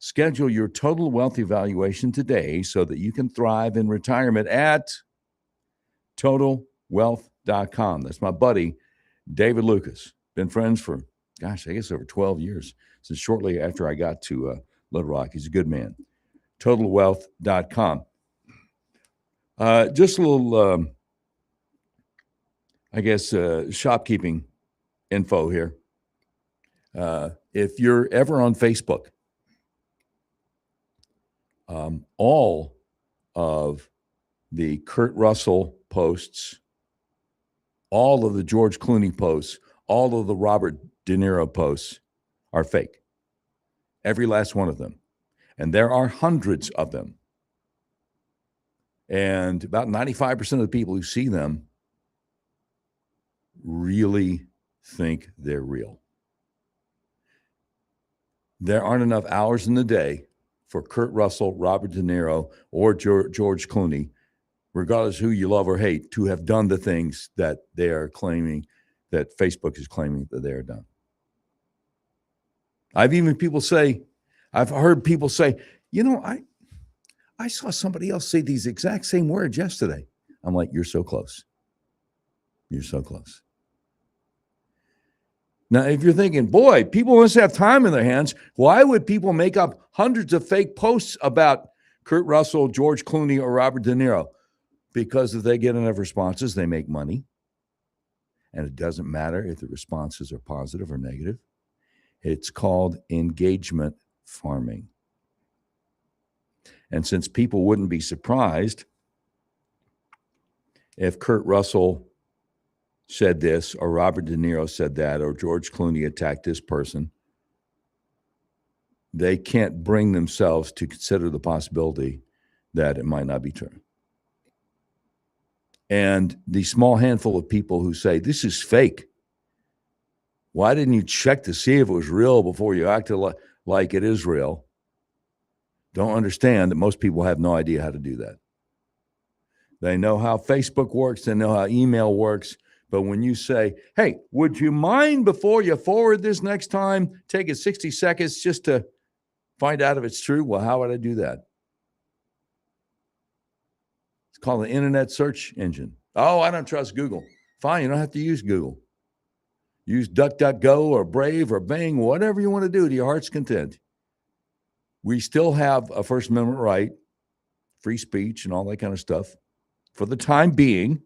Schedule your total wealth evaluation today so that you can thrive in retirement at totalwealth.com. That's my buddy, David Lucas. Been friends for, gosh, I guess over 12 years, since shortly after I got to Little Rock. He's a good man. Totalwealth.com. Just a little, shopkeeping info here. If you're ever on Facebook, all of the Kurt Russell posts, all of the George Clooney posts, all of the Robert De Niro posts are fake. Every last one of them. And there are hundreds of them. And about 95% of the people who see them really think they're real. There aren't enough hours in the day for Kurt Russell, Robert De Niro, or George Clooney, regardless who you love or hate, to have done the things that they are claiming, that Facebook is claiming that they are done. I've heard people say, I saw somebody else say these exact same words yesterday. I'm like, you're so close. You're so close. Now, if you're thinking, boy, people must have time in their hands, why would people make up hundreds of fake posts about Kurt Russell, George Clooney, or Robert De Niro? Because if they get enough responses, they make money. And it doesn't matter if the responses are positive or negative. It's called engagement farming. And since people wouldn't be surprised if Kurt Russell said this, or Robert De Niro said that, or George Clooney attacked this person, they can't bring themselves to consider the possibility that it might not be true. And the small handful of people who say, this is fake, why didn't you check to see if it was real before you acted like it is real? Don't understand that most people have no idea how to do that. They know how Facebook works, they know how email works, but when you say, hey, would you mind before you forward this next time, take it 60 seconds just to find out if it's true? Well, how would I do that? It's called an internet search engine. Oh, I don't trust Google. Fine, you don't have to use Google. Use DuckDuckGo or Brave or Bing, whatever you want to do to your heart's content. We still have a First Amendment right, free speech and all that kind of stuff for the time being,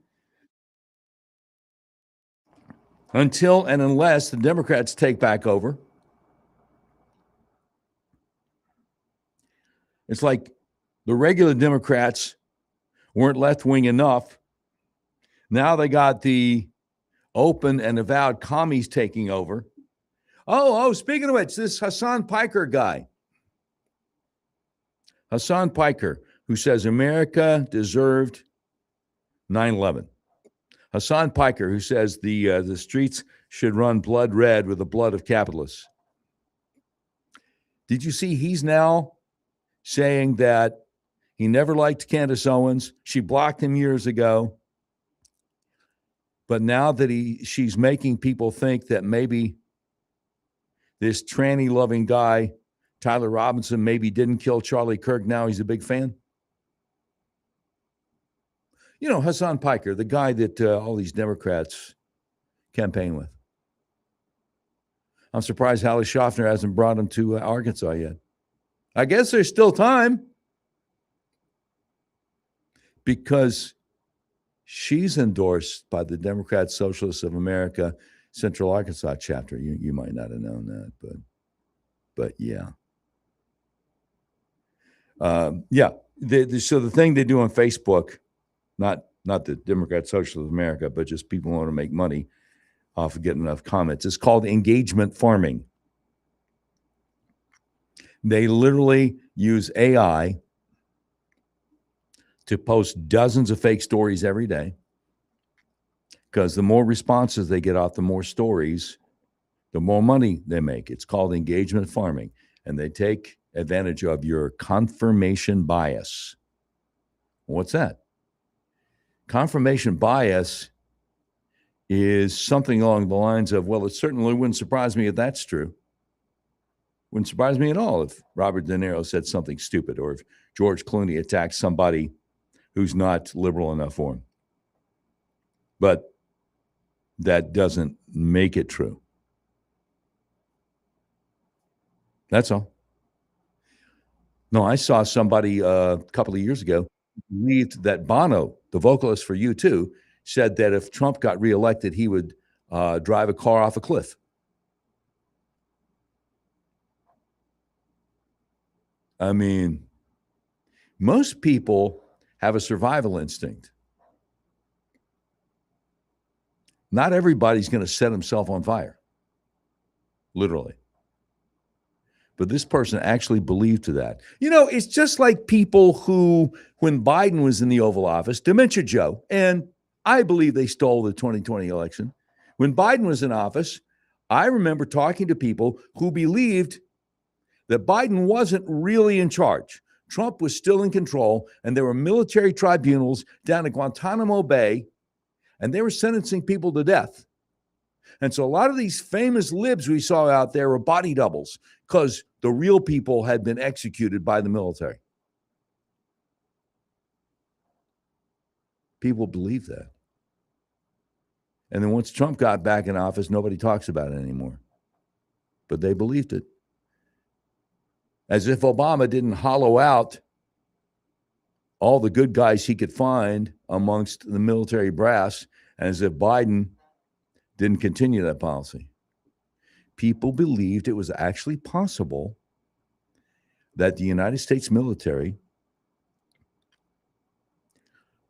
until and unless the Democrats take back over. It's like the regular Democrats weren't left-wing enough. Now they got the open and avowed commies taking over. Oh, speaking of which, this Hassan Piker guy. Hassan Piker, who says America deserved 9/11. Hassan Piker, who says the streets should run blood red with the blood of capitalists. Did you see he's now saying that he never liked Candace Owens? She blocked him years ago. But now that she's making people think that maybe this tranny-loving guy, Tyler Robinson, maybe didn't kill Charlie Kirk, now he's a big fan. You know, Hassan Piker, the guy that all these Democrats campaign with. I'm surprised Hallie Schaffner hasn't brought him to Arkansas yet. I guess there's still time, because she's endorsed by the Democrat Socialists of America Central Arkansas chapter. You might not have known that, but yeah. So the thing they do on Facebook, not the Democrat Socialists of America, but just people who want to make money off of getting enough comments, it's called engagement farming. They literally use AI to post dozens of fake stories every day, because the more responses they get off the more stories, the more money they make. It's called engagement farming, and they take advantage of your confirmation bias. What's that? Confirmation bias is something along the lines of, well, it certainly wouldn't surprise me if that's true. Wouldn't surprise me at all if Robert De Niro said something stupid or if George Clooney attacked somebody who's not liberal enough for him. But that doesn't make it true. That's all. No, I saw somebody a couple of years ago believed that Bono, the vocalist for U2, said that if Trump got reelected, he would drive a car off a cliff. I mean, most people have a survival instinct. Not everybody's going to set himself on fire, literally. But this person actually believed to that. You know, it's just like people who, when Biden was in the Oval Office, Dementia Joe, and I believe they stole the 2020 election. When Biden was in office, I remember talking to people who believed that Biden wasn't really in charge. Trump was still in control, and there were military tribunals down at Guantanamo Bay, and they were sentencing people to death. And so a lot of these famous libs we saw out there were body doubles because the real people had been executed by the military. People believe that. And then once Trump got back in office, nobody talks about it anymore. But they believed it. As if Obama didn't hollow out all the good guys he could find amongst the military brass, and as if Biden didn't continue that policy. People believed it was actually possible that the United States military,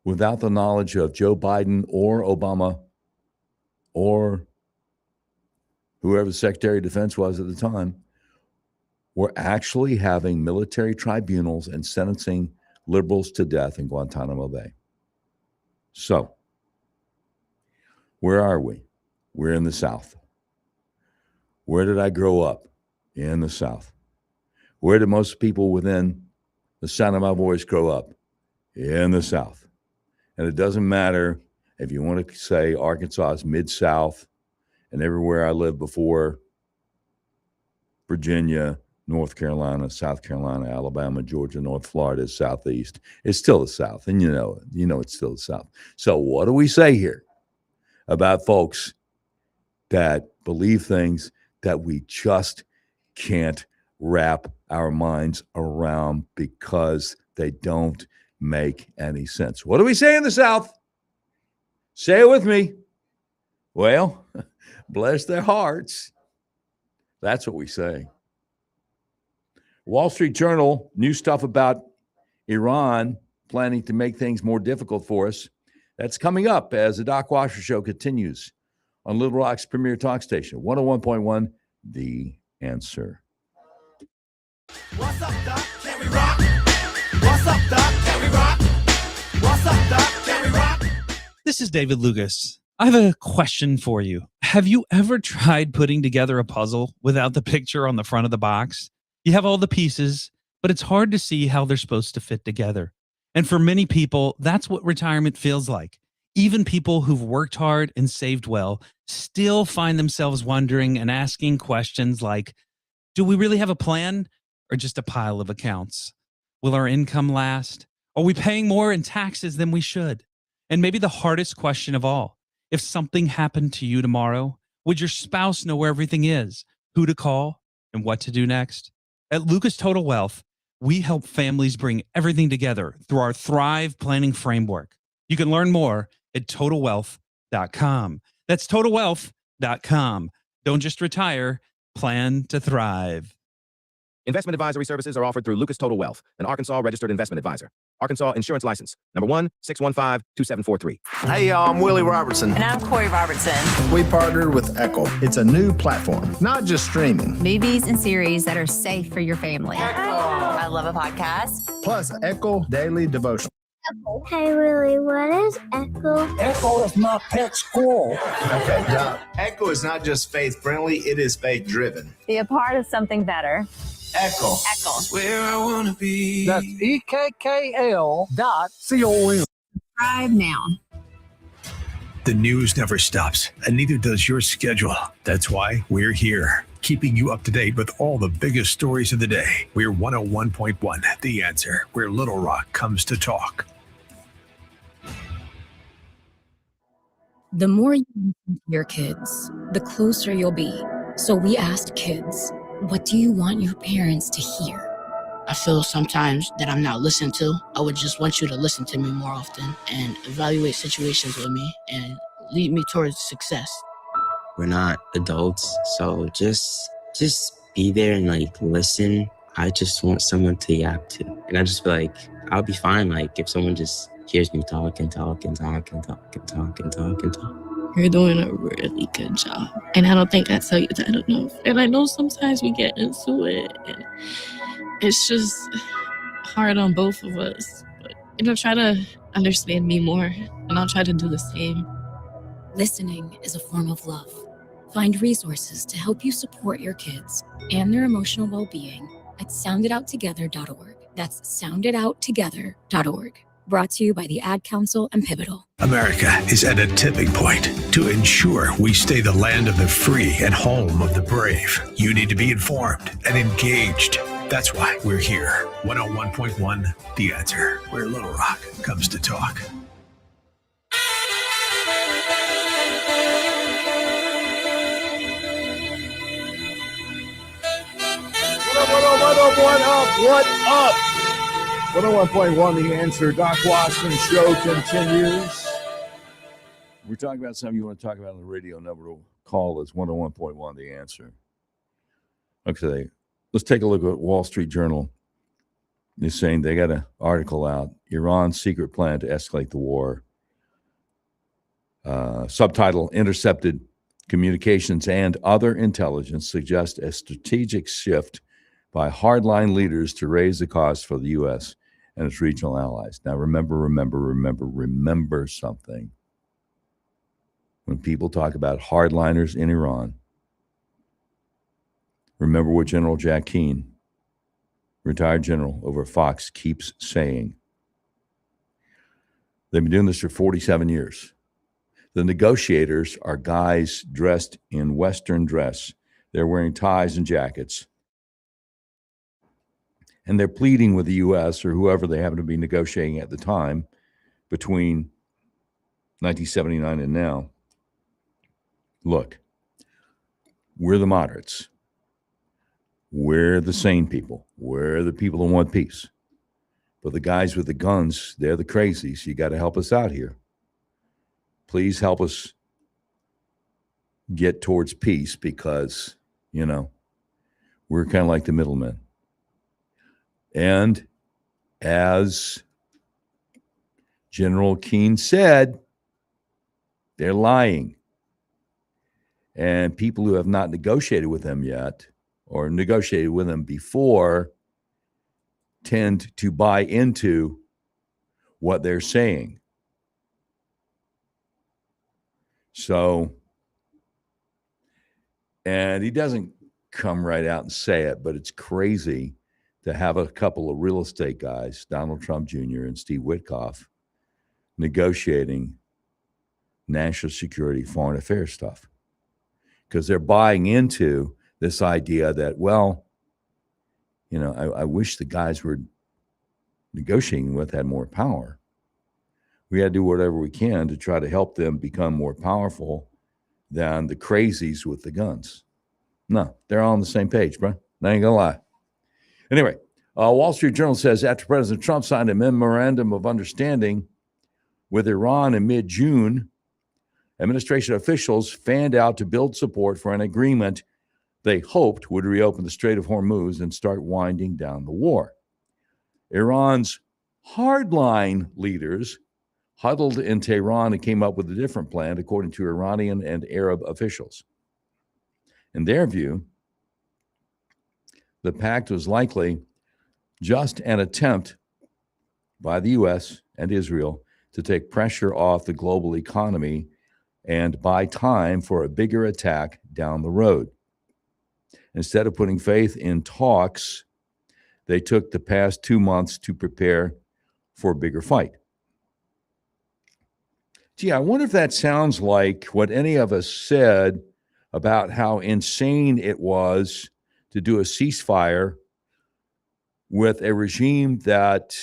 without the knowledge of Joe Biden or Obama or whoever the Secretary of Defense was at the time, were actually having military tribunals and sentencing liberals to death in Guantanamo Bay. So, where are we? We're in the South. Where did I grow up? In the South. Where did most people within the sound of my voice grow up? In the South. And it doesn't matter if you want to say Arkansas is Mid-South and everywhere I lived before, Virginia, North Carolina, South Carolina, Alabama, Georgia, North Florida is Southeast. It's still the South, and you know it's still the South. So what do we say here about folks that believe things that we just can't wrap our minds around because they don't make any sense? What do we say in the South? Say it with me. Well, bless their hearts. That's what we say. Wall Street Journal, new stuff about Iran planning to make things more difficult for us. That's coming up as the Doc Washer Show continues on Little Rock's premier talk station, 101.1, The Answer. What's up, Doc? Can we rock? What's up, Doc? Can we rock? What's up, Doc? Can we rock? This is David Lucas. I have a question for you. Have you ever tried putting together a puzzle without the picture on the front of the box? You have all the pieces, but it's hard to see how they're supposed to fit together. And for many people, that's what retirement feels like. Even people who've worked hard and saved well still find themselves wondering and asking questions like, do we really have a plan or just a pile of accounts? Will our income last? Are we paying more in taxes than we should? And maybe the hardest question of all, if something happened to you tomorrow, would your spouse know where everything is, who to call, and what to do next? At Lucas Total Wealth, we help families bring everything together through our Thrive Planning Framework. You can learn more at TotalWealth.com. That's TotalWealth.com. Don't just retire, plan to thrive. Investment advisory services are offered through Lucas Total Wealth, an Arkansas registered investment advisor. Arkansas Insurance License, number 1-615-2743. Hey, y'all, I'm Willie Robertson. And I'm Corey Robertson. We partnered with Echo. It's a new platform, not just streaming. Movies and series that are safe for your family. I love a podcast. Plus, Echo Daily Devotion. Hey, Willie, what is Echo? Echo is my pet squirrel. Okay, Doc. Echo is not just faith-friendly, it is faith-driven. Be a part of something better. Echo. Echo. Where I wanna be. That's EKKL.com. Thrive now. The news never stops, and neither does your schedule. That's why we're here. keeping you up to date with all the biggest stories of the day. We're 101.1 The Answer, where Little Rock comes to talk. The more you listen to your kids, the closer you'll be. So we asked kids, what do you want your parents to hear? I feel sometimes that I'm not listened to. I would just want you to listen to me more often and evaluate situations with me and lead me towards success. We're not adults, so just be there and listen. I just want someone to yap to. And I just feel like I'll be fine if someone just hears me talk and talk and talk and talk and talk and talk and talk. You're doing a really good job. And I don't think I tell you that enough. And I know sometimes we get into it and it's just hard on both of us. But, try to understand me more and I'll try to do the same. Listening is a form of love. Find resources to help you support your kids and their emotional well-being at soundidouttogether.org. That's soundidouttogether.org. Brought to you by the Ad Council and Pivotal. America is at a tipping point. To ensure we stay the land of the free and home of the brave, you need to be informed and engaged. That's why we're here. 101.1 The Answer, where Little Rock comes to talk. What up? 101.1 The Answer. Doc Watson Show continues. We're talking about something you want to talk about on the radio. Number to call is 101.1 The Answer. Okay, let's take a look at Wall Street Journal. They're saying they got an article out, Iran's secret plan to escalate the war. Subtitle, Intercepted Communications and Other Intelligence Suggest a Strategic Shift by Hardline Leaders to Raise the Cost for the U.S. and its regional allies. Now, remember something. When people talk about hardliners in Iran, remember what General Jack Keane, retired general over Fox, keeps saying. They've been doing this for 47 years. The negotiators are guys dressed in Western dress. They're wearing ties and jackets. And they're pleading with the U.S. or whoever they happen to be negotiating at the time between 1979 and now. Look, we're the moderates. We're the sane people. We're the people who want peace. But the guys with the guns, they're the crazies. You got to help us out here. Please help us get towards peace because, we're kind of like the middlemen. And as General Keane said, they're lying. And people who have not negotiated with them yet or negotiated with them before tend to buy into what they're saying. So, and he doesn't come right out and say it, but it's crazy to have a couple of real estate guys, Donald Trump Jr. and Steve Witkoff, negotiating national security, foreign affairs stuff. Because they're buying into this idea that, I wish the guys we're negotiating with had more power. We got to do whatever we can to try to help them become more powerful than the crazies with the guns. No, they're all on the same page, bro. I ain't gonna lie. Anyway, Wall Street Journal says after President Trump signed a memorandum of understanding with Iran in mid-June, administration officials fanned out to build support for an agreement they hoped would reopen the Strait of Hormuz and start winding down the war. Iran's hardline leaders huddled in Tehran and came up with a different plan, according to Iranian and Arab officials. In their view, the pact was likely just an attempt by the U.S. and Israel to take pressure off the global economy and buy time for a bigger attack down the road. Instead of putting faith in talks, they took the past 2 months to prepare for a bigger fight. Gee, I wonder if that sounds like what any of us said about how insane it was to do a ceasefire with a regime that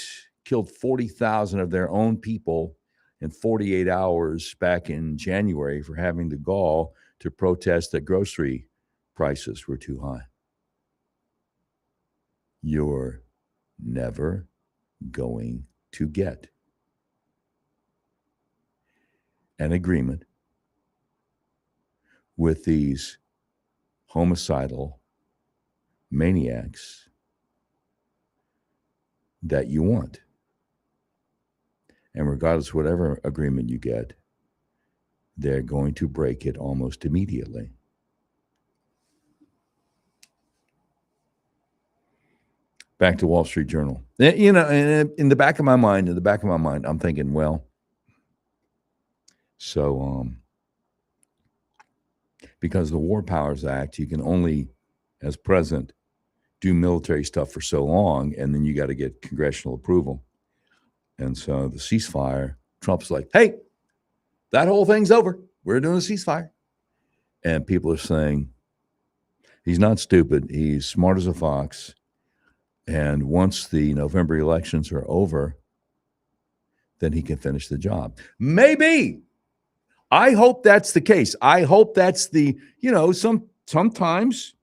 killed 40,000 of their own people in 48 hours back in January for having the gall to protest that grocery prices were too high. You're never going to get an agreement with these homicidal maniacs that you want. And regardless of whatever agreement you get, they're going to break it almost immediately. Back to Wall Street Journal. You know, in the back of my mind, I'm thinking, well, so because the War Powers Act, you can only, as president, do military stuff for so long, and then you got to get congressional approval. And so the ceasefire, Trump's like, hey, that whole thing's over. We're doing a ceasefire. And people are saying, he's not stupid. He's smart as a fox. And once the November elections are over, then he can finish the job. Maybe. I hope that's the case. I hope that's the, you know, sometimes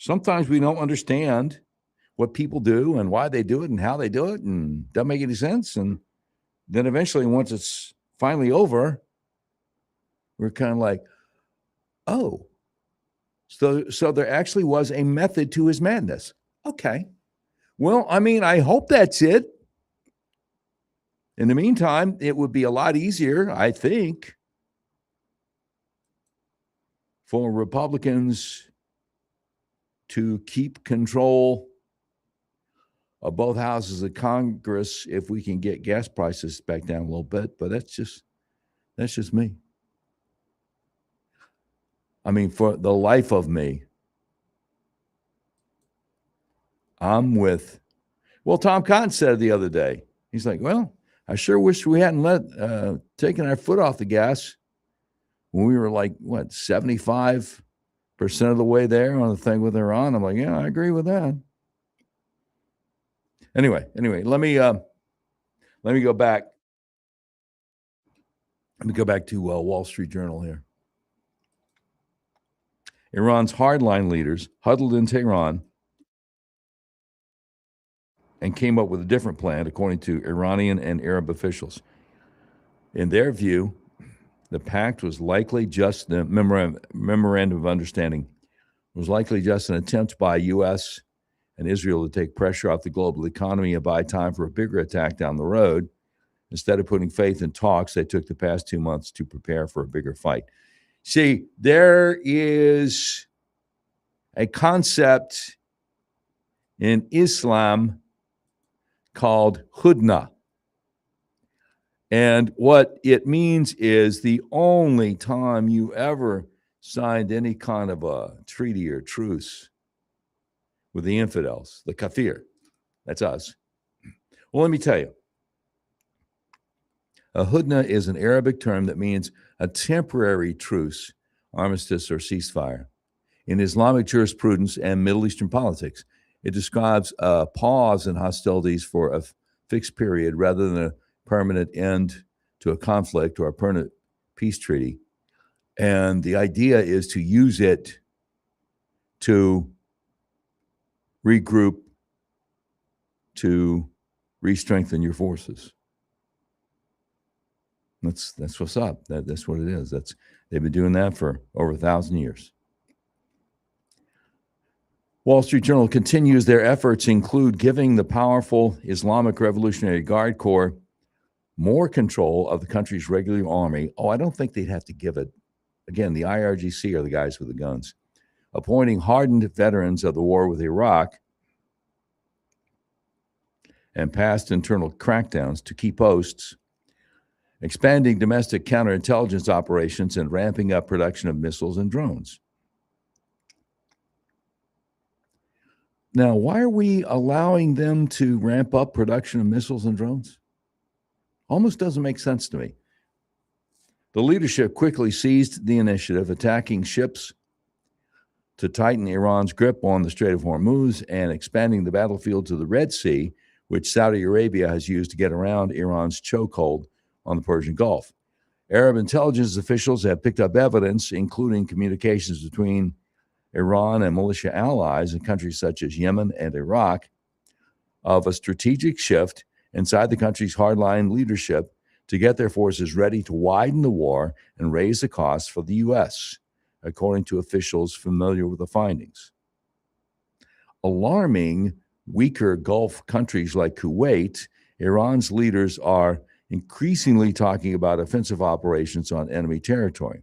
we don't understand what people do and why they do it and how they do it and doesn't make any sense. And then eventually, once it's finally over, we're kind of like, oh, so there actually was a method to his madness. Okay. Well, I mean, I hope that's it. In the meantime, it would be a lot easier, I think, for Republicans to keep control of both houses of Congress if we can get gas prices back down a little bit. But that's just me. I mean, for the life of me, I'm with, well, Tom Cotton said the other day, he's like, well, I sure wish we hadn't taken our foot off the gas when we were like, 75% of the way there on the thing with Iran. I'm like, yeah, I agree with that. Anyway, let me go back. Let me go back to Wall Street Journal here. Iran's hardline leaders huddled in Tehran and came up with a different plan, according to Iranian and Arab officials. In their view, the pact was likely just the memorandum of understanding was likely just an attempt by U.S. and Israel to take pressure off the global economy and buy time for a bigger attack down the road. Instead of putting faith in talks, they took the past 2 months to prepare for a bigger fight. See, there is a concept in Islam called hudna. And what it means is the only time you ever signed any kind of a treaty or truce with the infidels, the kafir, that's us. Well, let me tell you, a hudna is an Arabic term that means a temporary truce, armistice, or ceasefire. In Islamic jurisprudence and Middle Eastern politics, it describes a pause in hostilities for a fixed period rather than a permanent end to a conflict or a permanent peace treaty. And the idea is to use it to regroup, to re-strengthen your forces. That's what's up. That's what it is. They've been doing that for over 1,000 years. Wall Street Journal continues their efforts include giving the powerful Islamic Revolutionary Guard Corps more control of the country's regular army. Oh, I don't think they'd have to give it. Again, the IRGC are the guys with the guns. Appointing hardened veterans of the war with Iraq and past internal crackdowns to key posts, expanding domestic counterintelligence operations, and ramping up production of missiles and drones. Now, why are we allowing them to ramp up production of missiles and drones? Almost doesn't make sense to me. The leadership quickly seized the initiative, attacking ships to tighten Iran's grip on the Strait of Hormuz and expanding the battlefield to the Red Sea, which Saudi Arabia has used to get around Iran's chokehold on the Persian Gulf. Arab intelligence officials have picked up evidence, including communications between Iran and militia allies in countries such as Yemen and Iraq, of a strategic shift inside the country's hardline leadership to get their forces ready to widen the war and raise the costs for the U.S., according to officials familiar with the findings. Alarming weaker Gulf countries like Kuwait, Iran's leaders are increasingly talking about offensive operations on enemy territory.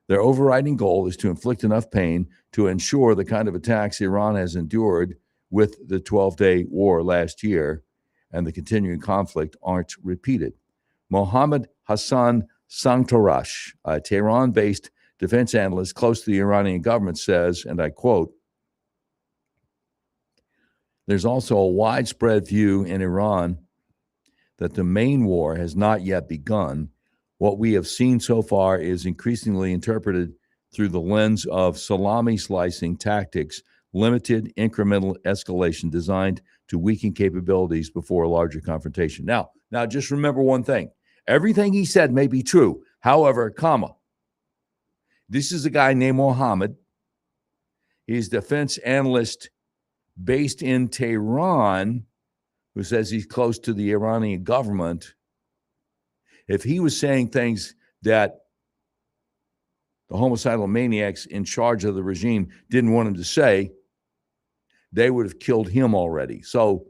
Their overriding goal is to inflict enough pain to ensure the kind of attacks Iran has endured with the 12-day war last year and the continuing conflict aren't repeated. Mohammad Hassan Sangtarash, a Tehran-based defense analyst close to the Iranian government, says, and I quote, "There's also a widespread view in Iran that the main war has not yet begun. What we have seen so far is increasingly interpreted through the lens of salami slicing tactics, limited incremental escalation designed to weaken capabilities before a larger confrontation." Now just remember one thing. Everything he said may be true. However, this is a guy named Mohammed. He's a defense analyst based in Tehran who says he's close to the Iranian government. If he was saying things that the homicidal maniacs in charge of the regime didn't want him to say, they would have killed him already. So,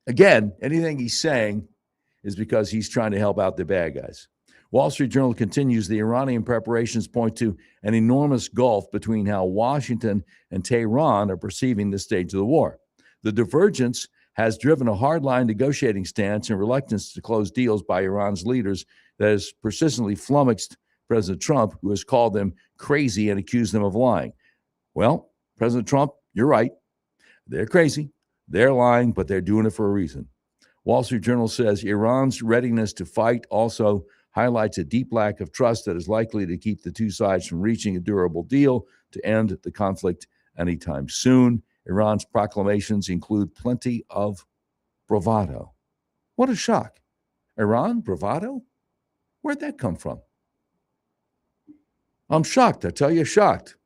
again, anything he's saying is because he's trying to help out the bad guys. Wall Street Journal continues, the Iranian preparations point to an enormous gulf between how Washington and Tehran are perceiving this stage of the war. The divergence has driven a hardline negotiating stance and reluctance to close deals by Iran's leaders that has persistently flummoxed President Trump, who has called them crazy and accused them of lying. Well, President Trump, you're right. They're crazy. They're lying, but they're doing it for a reason. Wall Street Journal says Iran's readiness to fight also highlights a deep lack of trust that is likely to keep the two sides from reaching a durable deal to end the conflict anytime soon. Iran's proclamations include plenty of bravado. What a shock. Iran, bravado? Where'd that come from? I'm shocked. I tell you, shocked.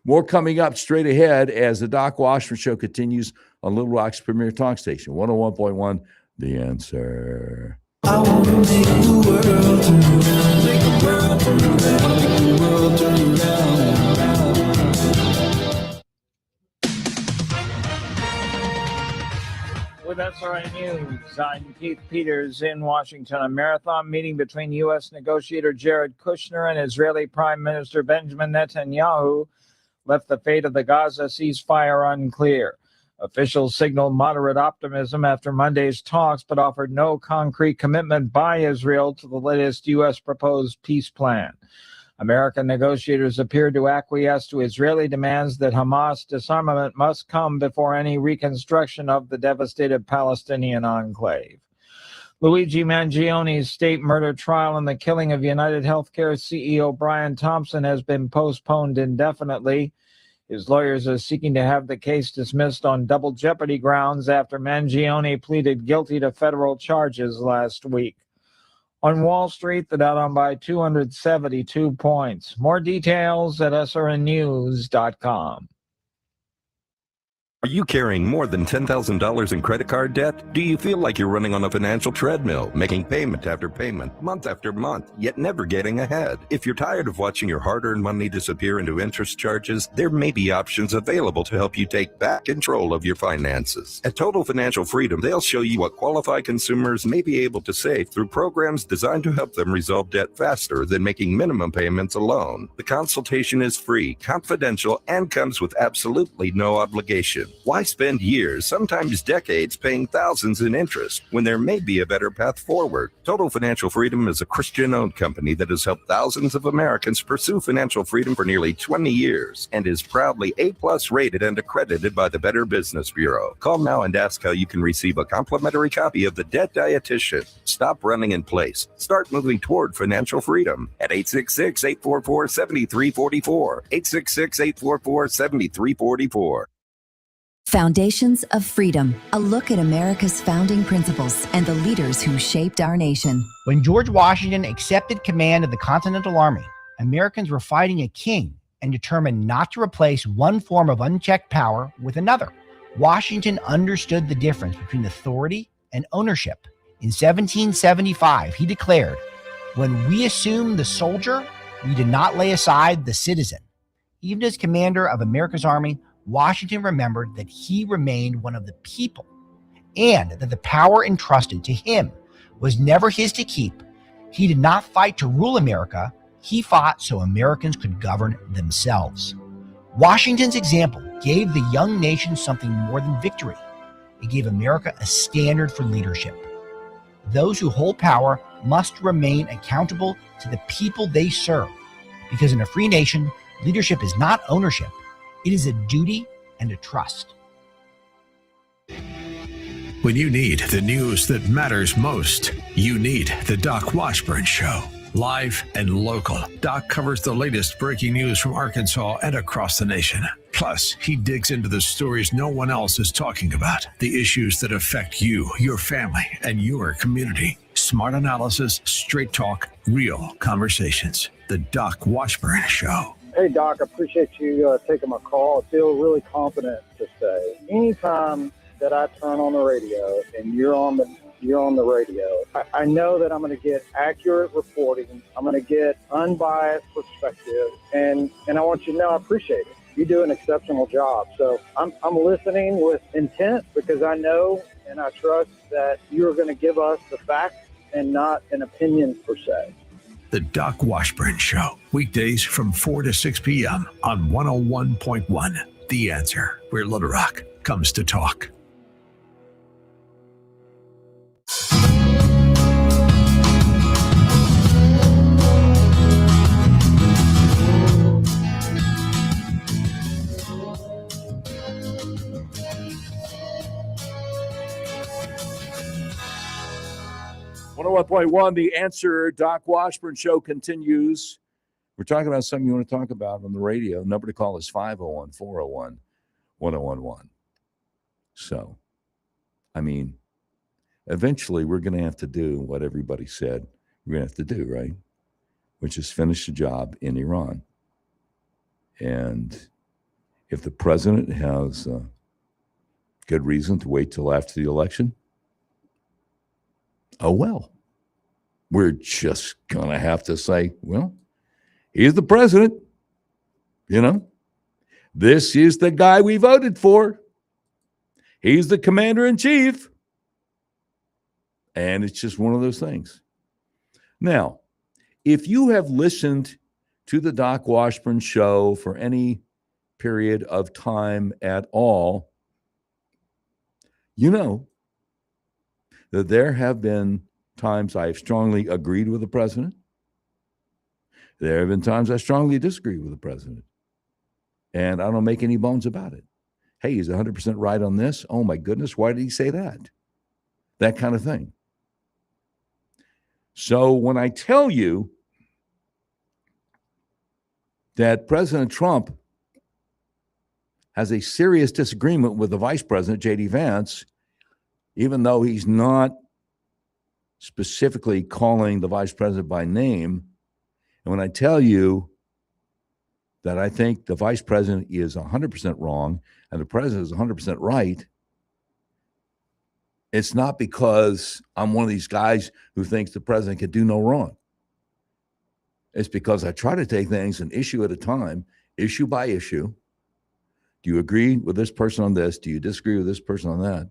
More coming up straight ahead as the Doc Washburn Show continues on Little Rock's premier talk station, 101.1 The Answer. I want to make the world turn around, make the world turn around, make the world turn around. With SRN News, I'm Keith Peters in Washington. A marathon meeting between U.S. negotiator Jared Kushner and Israeli Prime Minister Benjamin Netanyahu left the fate of the Gaza ceasefire unclear. Officials signaled moderate optimism after Monday's talks, but offered no concrete commitment by Israel to the latest U.S. proposed peace plan. American negotiators appeared to acquiesce to Israeli demands that Hamas disarmament must come before any reconstruction of the devastated Palestinian enclave. Luigi Mangioni's state murder trial and the killing of United Healthcare CEO Brian Thompson has been postponed indefinitely. His lawyers are seeking to have the case dismissed on double jeopardy grounds after Mangione pleaded guilty to federal charges last week. On Wall Street, the Dow down by 272 points. More details at srnnews.com. Are you carrying more than $10,000 in credit card debt? Do you feel like you're running on a financial treadmill, making payment after payment, month after month, yet never getting ahead? If you're tired of watching your hard-earned money disappear into interest charges, there may be options available to help you take back control of your finances. At Total Financial Freedom, they'll show you what qualified consumers may be able to save through programs designed to help them resolve debt faster than making minimum payments alone. The consultation is free, confidential, and comes with absolutely no obligation. Why spend years, sometimes decades, paying thousands in interest when there may be a better path forward? Total Financial Freedom is a Christian-owned company that has helped thousands of Americans pursue financial freedom for nearly 20 years and is proudly A+ rated and accredited by the Better Business Bureau. Call now and ask how you can receive a complimentary copy of The Debt Dietitian. Stop running in place. Start moving toward financial freedom at 866-844-7344. 866-844-7344. Foundations of Freedom, a look at America's founding principles and the leaders who shaped our nation. When George Washington accepted command of the Continental Army, Americans were fighting a king and determined not to replace one form of unchecked power with another. Washington understood the difference between authority and ownership. In 1775, he declared, "When we assume the soldier, we did not lay aside the citizen." Even as commander of America's army, Washington remembered that he remained one of the people and that the power entrusted to him was never his to keep. He did not fight to rule America. He fought so Americans could govern themselves. Washington's example gave the young nation something more than victory. It gave America a standard for leadership. Those who hold power must remain accountable to the people they serve, because in a free nation, leadership is not ownership. It is a duty and a trust. When you need the news that matters most, you need the Doc Washburn Show. Live and local, Doc covers the latest breaking news from Arkansas and across the nation. Plus, he digs into the stories no one else is talking about, the issues that affect you, your family, and your community. Smart analysis, straight talk, real conversations. The Doc Washburn Show. Hey, Doc, I appreciate you taking my call. I feel really confident to say anytime that I turn on the radio and you're on the radio, I know that I'm going to get accurate reporting. I'm going to get unbiased perspective, and I want you to know I appreciate it. You do an exceptional job. So I'm listening with intent because I know and I trust that you're going to give us the facts and not an opinion per se. The Doc Washburn Show, weekdays from 4 to 6 p.m. on 101.1. The Answer, where Little Rock comes to talk. The Answer. Doc Washburn Show continues. We're talking about something you want to talk about on the radio. Number to call is 501-401-1011. So, I mean, eventually we're going to have to do what everybody said we're going to have to do, right? Which is finish the job in Iran. And if the president has good reason to wait till after the election, oh, well, we're just going to have to say, well, he's the president. You know, this is the guy we voted for. He's the commander in chief. And it's just one of those things. Now, if you have listened to the Doc Washburn Show for any period of time at all, you know that there have been times I have strongly agreed with the president. There have been times I strongly disagree with the president. And I don't make any bones about it. Hey, he's 100% right on this. Oh, my goodness, why did he say that? That kind of thing. So when I tell you that President Trump has a serious disagreement with the Vice President, J.D. Vance, even though he's not specifically calling the Vice President by name, and when I tell you that I think the Vice President is 100% wrong and the President is 100% right, it's not because I'm one of these guys who thinks the President can do no wrong. It's because I try to take things an issue at a time, issue by issue. Do you agree with this person on this? Do you disagree with this person on that?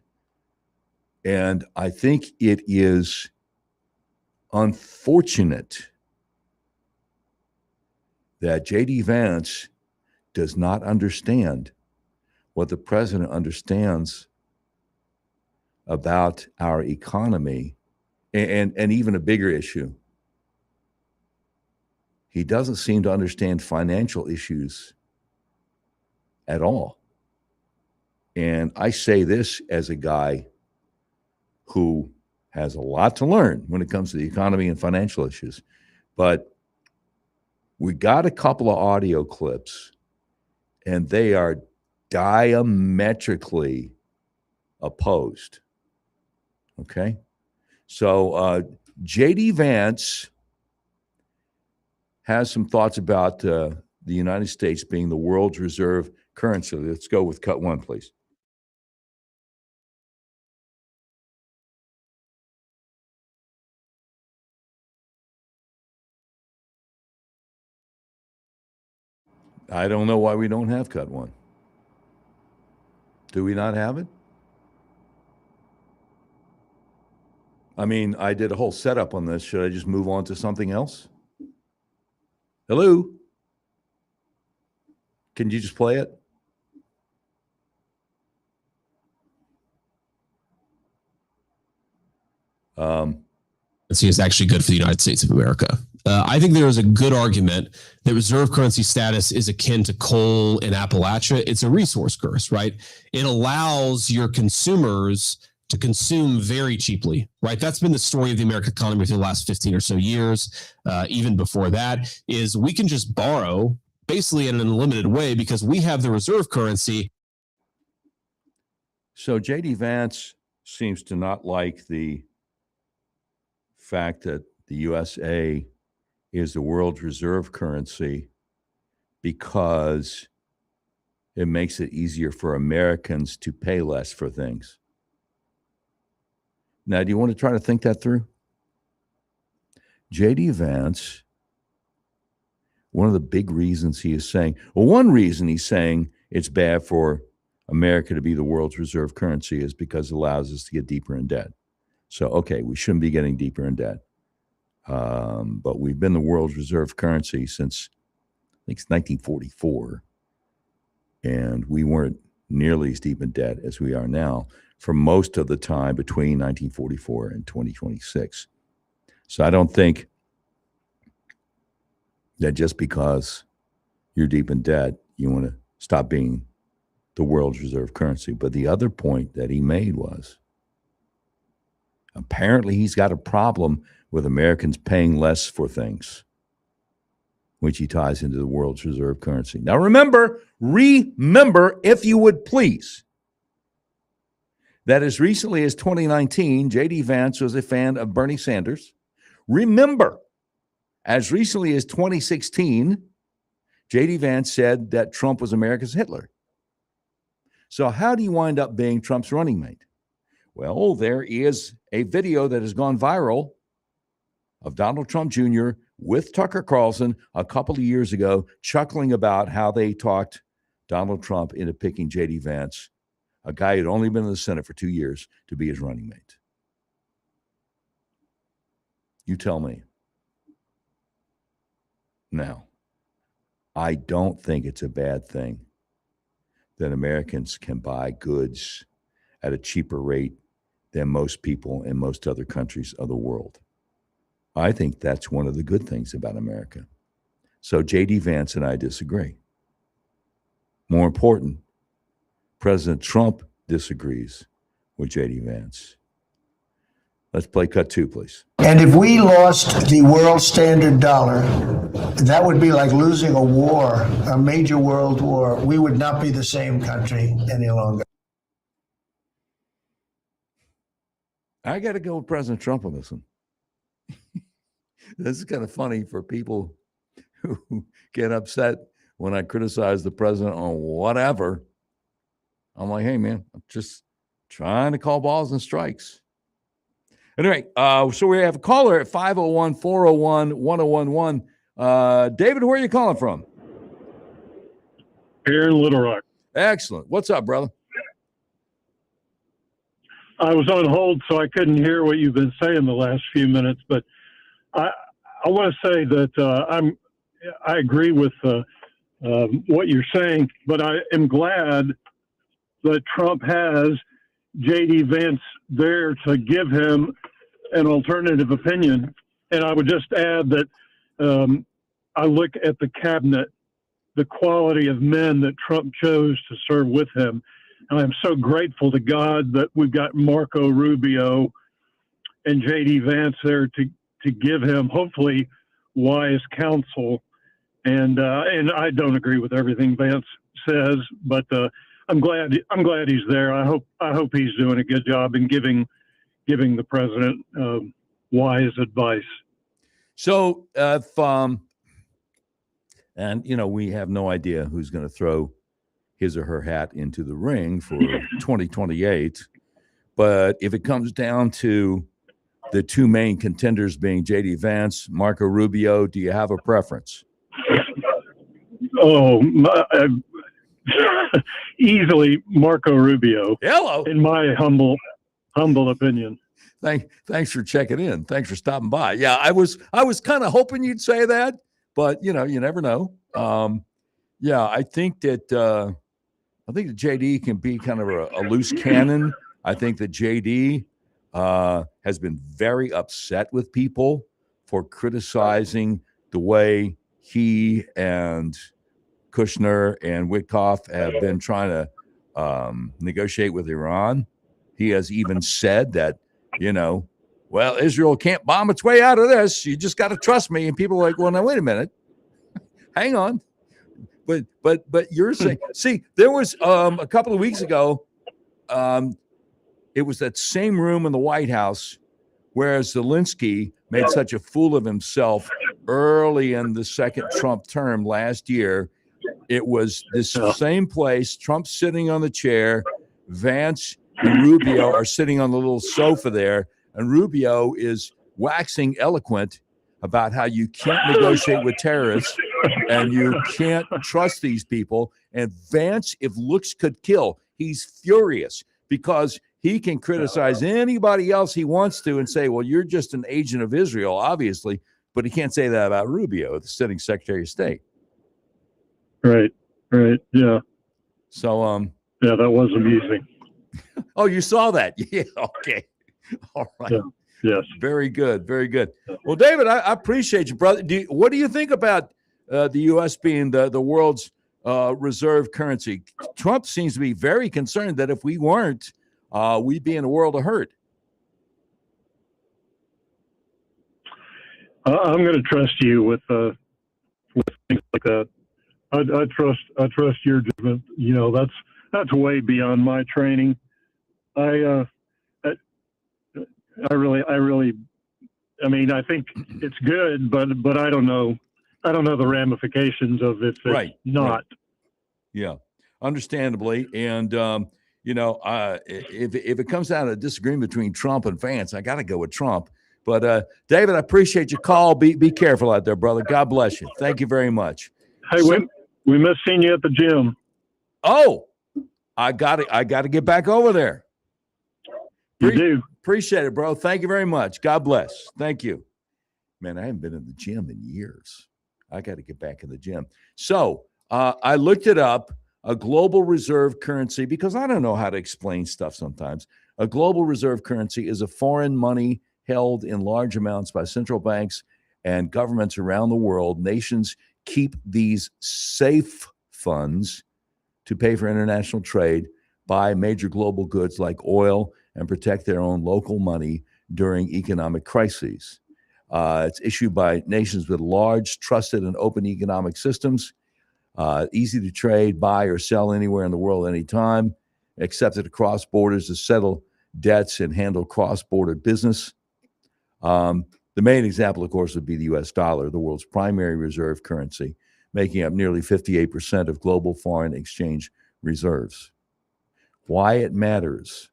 And I think it is unfortunate that J.D. Vance does not understand what the president understands about our economy and even a bigger issue. He doesn't seem to understand financial issues at all. And I say this as a guy who has a lot to learn when it comes to the economy and financial issues. But we got a couple of audio clips, and they are diametrically opposed. Okay? So J.D. Vance has some thoughts about the United States being the world's reserve currency. Let's go with cut one, please. I don't know why we don't have cut one. Do we not have it? I mean, I did a whole setup on this. Should I just move on to something else? Hello? Can you just play it? Is actually good for the United States of America. I think there is a good argument that reserve currency status is akin to coal in Appalachia. It's a resource curse, right? It allows your consumers to consume very cheaply, right? That's been the story of the American economy for the last 15 or so years. Even before that, is we can just borrow basically in an unlimited way because we have the reserve currency. So J.D. Vance seems to not like the fact that the USA is the world's reserve currency because it makes it easier for Americans to pay less for things. Now, do you want to try to think that through? J.D. Vance, one of the big reasons he is saying, well, one reason he's saying it's bad for America to be the world's reserve currency is because it allows us to get deeper in debt. So, okay, we shouldn't be getting deeper in debt. But we've been the world's reserve currency since, I think it's 1944. And we weren't nearly as deep in debt as we are now for most of the time between 1944 and 2026. So I don't think that just because you're deep in debt, you want to stop being the world's reserve currency. But the other point that he made was, apparently he's got a problem with Americans paying less for things, which he ties into the world's reserve currency. Now remember, if you would please, that as recently as 2019, J.D. Vance was a fan of Bernie Sanders. Remember, as recently as 2016, J.D. Vance said that Trump was America's Hitler. So how do you wind up being Trump's running mate? Well, there is a video that has gone viral of Donald Trump Jr. with Tucker Carlson a couple of years ago, chuckling about how they talked Donald Trump into picking J.D. Vance, a guy who'd only been in the Senate for 2 years, to be his running mate. You tell me. Now, I don't think it's a bad thing that Americans can buy goods at a cheaper rate than most people in most other countries of the world. I think that's one of the good things about America. So J.D. Vance and I disagree. More important, President Trump disagrees with J.D. Vance. Let's play cut two, please. And if we lost the world standard dollar, that would be like losing a war, a major world war. We would not be the same country any longer. I got to go with President Trump on this one. This is kind of funny for people who get upset when I criticize the president on whatever. I'm like, hey, man, I'm just trying to call balls and strikes. Anyway, so we have a caller at 501-401-1011. David, where are you calling from? Here in Little Rock. Excellent. What's up, brother? I was on hold, so I couldn't hear what you've been saying the last few minutes, but I want to say that I agree with what you're saying, but I am glad that Trump has J.D. Vance there to give him an alternative opinion. And I would just add that I look at the cabinet, the quality of men that Trump chose to serve with him. And I'm so grateful to God that we've got Marco Rubio and J.D. Vance there to give him, hopefully, wise counsel. And I don't agree with everything Vance says, but I'm glad he's there. I hope he's doing a good job in giving the president wise advice. So if and we have no idea who's going to throw his or her hat into the ring for 2028, but if it comes down to the two main contenders being J.D. Vance, Marco Rubio, do you have a preference? Oh, easily Marco Rubio. Hello. In my humble opinion. Thanks for checking in. Thanks for stopping by. Yeah, I was kind of hoping you'd say that, but you never know. Yeah, I think that JD can be kind of a loose cannon. I think that JD has been very upset with people for criticizing the way he and Kushner and Witkoff have been trying to negotiate with Iran. He has even said that, well, Israel can't bomb its way out of this. You just got to trust me. And people are like, well, now, wait a minute. Hang on. But you're saying, see, there was a couple of weeks ago, it was that same room in the White House where Zelensky made such a fool of himself early in the second Trump term last year. It was this same place, Trump sitting on the chair, Vance and Rubio are sitting on the little sofa there, and Rubio is waxing eloquent about how you can't negotiate with terrorists and you can't trust these people. And Vance, if looks could kill, he's furious because he can criticize anybody else he wants to and say, well, you're just an agent of Israel, obviously, but he can't say that about Rubio, the sitting Secretary of State. Right, yeah. So, yeah, that was amusing. Oh, you saw that? Yeah, okay. All right. Yeah. Yes. Very good. Well, David, I appreciate you, brother. What do you think about the U.S. being the world's reserve currency? Trump seems to be very concerned that if we weren't, we'd be in a world of hurt. I'm going to trust you with things like that. I trust your judgment. That's way beyond my training. I think it's good, but I don't know the ramifications of it. It's not. Right. Yeah, understandably. And, if it comes down to a disagreement between Trump and Vance, I got to go with Trump. But, David, I appreciate your call. Be careful out there, brother. God bless you. Thank you very much. Hey, we miss seeing you at the gym. Oh, I got to get back over there. You do. Appreciate it, bro. Thank you very much. God bless. Thank you. Man, I haven't been in the gym in years. I got to get back in the gym. So I looked it up, a global reserve currency, because I don't know how to explain stuff sometimes. A global reserve currency is a foreign money held in large amounts by central banks and governments around the world. Nations keep these safe funds to pay for international trade, buy major global goods like oil, and protect their own local money during economic crises. It's issued by nations with large, trusted, and open economic systems, easy to trade, buy, or sell anywhere in the world anytime, accepted across borders to settle debts and handle cross-border business. The main example, of course, would be the U.S. dollar, the world's primary reserve currency, making up nearly 58% of global foreign exchange reserves. Why it matters.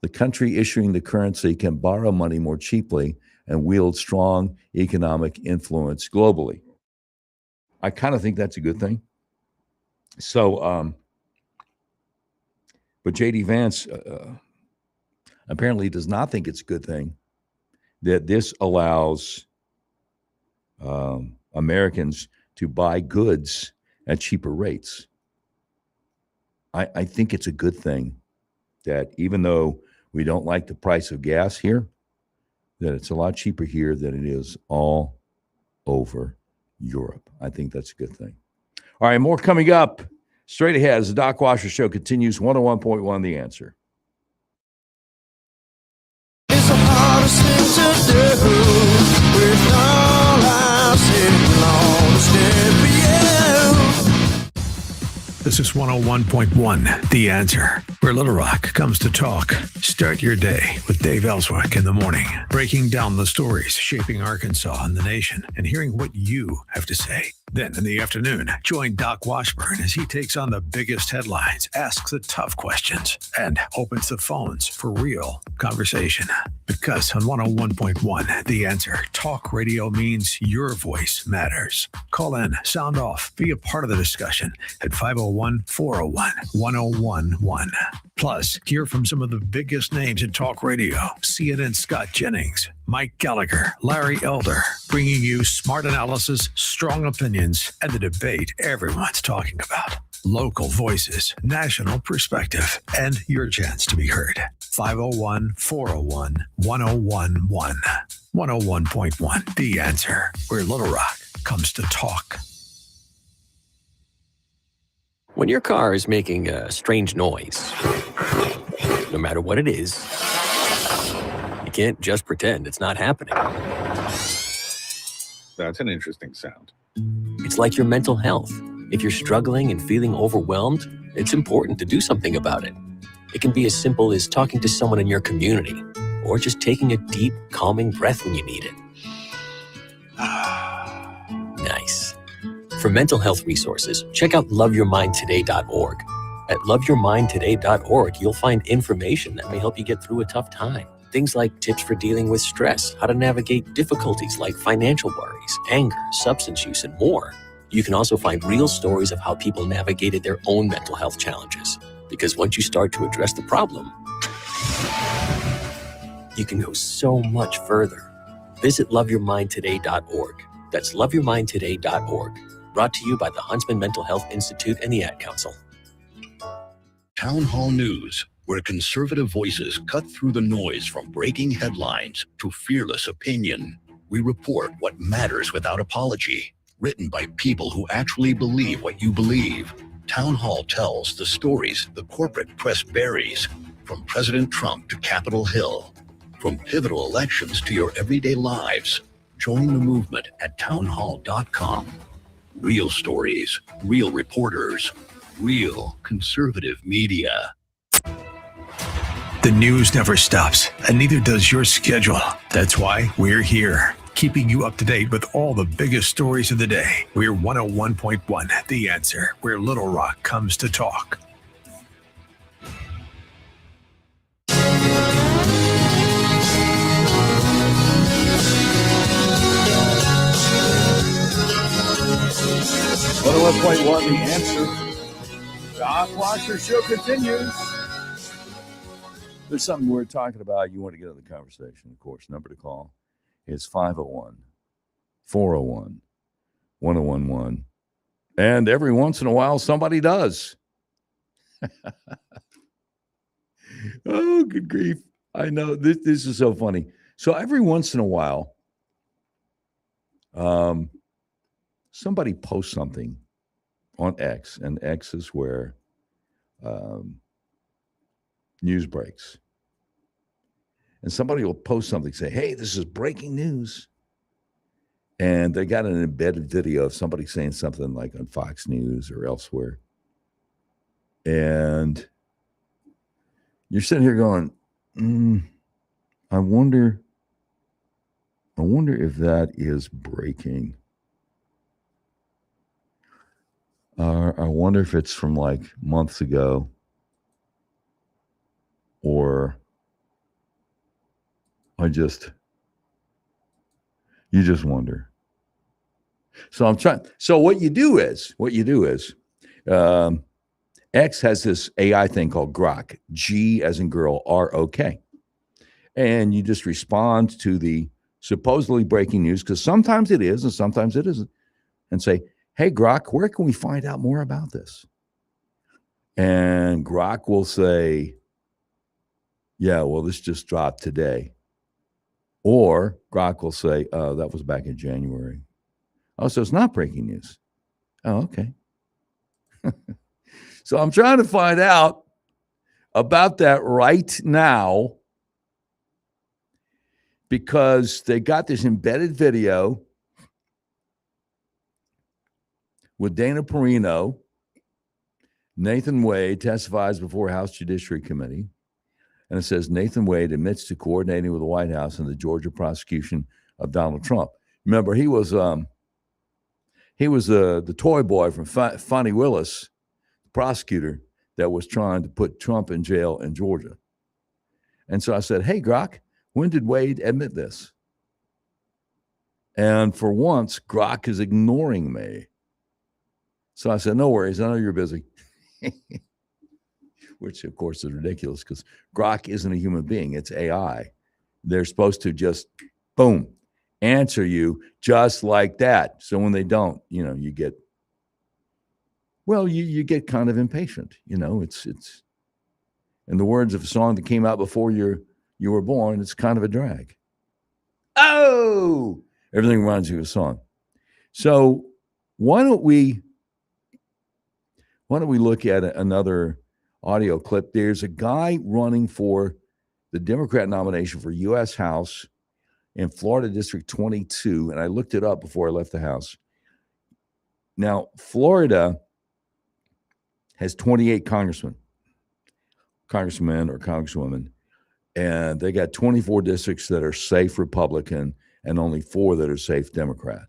The country issuing the currency can borrow money more cheaply and wield strong economic influence globally. I kind of think that's a good thing. So, but J.D. Vance apparently does not think it's a good thing that this allows Americans to buy goods at cheaper rates. I think it's a good thing that even though we don't like the price of gas here, that it's a lot cheaper here than it is all over Europe. I think that's a good thing. All right, more coming up straight ahead as the Doc Washer Show continues. 101.1 The Answer. It's the hardest thing to do with all I'm sitting on the stereo. This is 101.1 The Answer, where Little Rock comes to talk. Start your day with Dave Ellswick in the morning, breaking down the stories shaping Arkansas and the nation and hearing what you have to say. Then in the afternoon, join Doc Washburn as he takes on the biggest headlines, asks the tough questions, and opens the phones for real conversation. Because on 101.1 The Answer, talk radio means your voice matters. Call in, sound off, be a part of the discussion at 501-401-1011. Plus, hear from some of the biggest names in talk radio. CNN Scott Jennings, Mike Gallagher, Larry Elder, bringing you smart analysis, strong opinions, and the debate everyone's talking about. Local voices, national perspective, and your chance to be heard. 501-401-1011. 101.1 The Answer, where Little Rock comes to talk. When your car is making a strange noise, no matter what it is, you can't just pretend it's not happening. That's an interesting sound. It's like your mental health. If you're struggling and feeling overwhelmed, it's important to do something about it. It can be as simple as talking to someone in your community, or just taking a deep, calming breath when you need it. Nice. For mental health resources, check out loveyourmindtoday.org. At loveyourmindtoday.org, you'll find information that may help you get through a tough time. Things like tips for dealing with stress, how to navigate difficulties like financial worries, anger, substance use, and more. You can also find real stories of how people navigated their own mental health challenges. Because once you start to address the problem, you can go so much further. Visit loveyourmindtoday.org. That's loveyourmindtoday.org. Brought to you by the Huntsman Mental Health Institute and the Ad Council. Town Hall News, where conservative voices cut through the noise from breaking headlines to fearless opinion. We report what matters without apology. Written by people who actually believe what you believe. Town Hall tells the stories the corporate press buries, from President Trump to Capitol Hill. From pivotal elections to your everyday lives. Join the movement at townhall.com. Real stories, real reporters, real conservative media. The news never stops, and neither does your schedule. That's why we're here, keeping you up to date with all the biggest stories of the day. We're 101.1 The Answer, where Little Rock comes to talk. .1 The Answer. Doc Washer Show continues. There's something we're talking about. You want to get in the conversation, of course. Number to call is 501-401-1011. And every once in a while, somebody does. Oh, good grief. I know. This is so funny. So every once in a while, somebody posts something on X, and X is where news breaks. And somebody will post something, say, hey, this is breaking news. And they got an embedded video of somebody saying something like on Fox News or elsewhere. And you're sitting here going, I wonder if that is breaking. I wonder if it's from like months ago, or you just wonder. So what you do is X has this AI thing called Grok, G as in girl, R-O-K. And you just respond to the supposedly breaking news, because sometimes it is and sometimes it isn't, and say, hey, Grok, where can we find out more about this? And Grok will say, yeah, well, this just dropped today. Or Grok will say, that was back in January. Oh, so it's not breaking news. Oh, okay. So I'm trying to find out about that right now because they got this embedded video with Dana Perino. Nathan Wade testifies before House Judiciary Committee. And it says Nathan Wade admits to coordinating with the White House in the Georgia prosecution of Donald Trump. Remember, he was the toy boy from Fonnie Willis, the prosecutor that was trying to put Trump in jail in Georgia. And so I said, hey, Grok, when did Wade admit this? And for once, Grok is ignoring me. So I said, no worries, I know you're busy. Which, of course, is ridiculous because Grok isn't a human being. It's AI. They're supposed to just, boom, answer you just like that. So when they don't, you get, well, you get kind of impatient. It's in the words of a song that came out before you were born, it's kind of a drag. Oh, everything reminds you of a song. So why don't we look at another audio clip? There's a guy running for the Democrat nomination for U.S. House in Florida District 22, and I looked it up before I left the house. Now, Florida has 28 congressmen or congresswomen, and they got 24 districts that are safe Republican and only 4 that are safe Democrat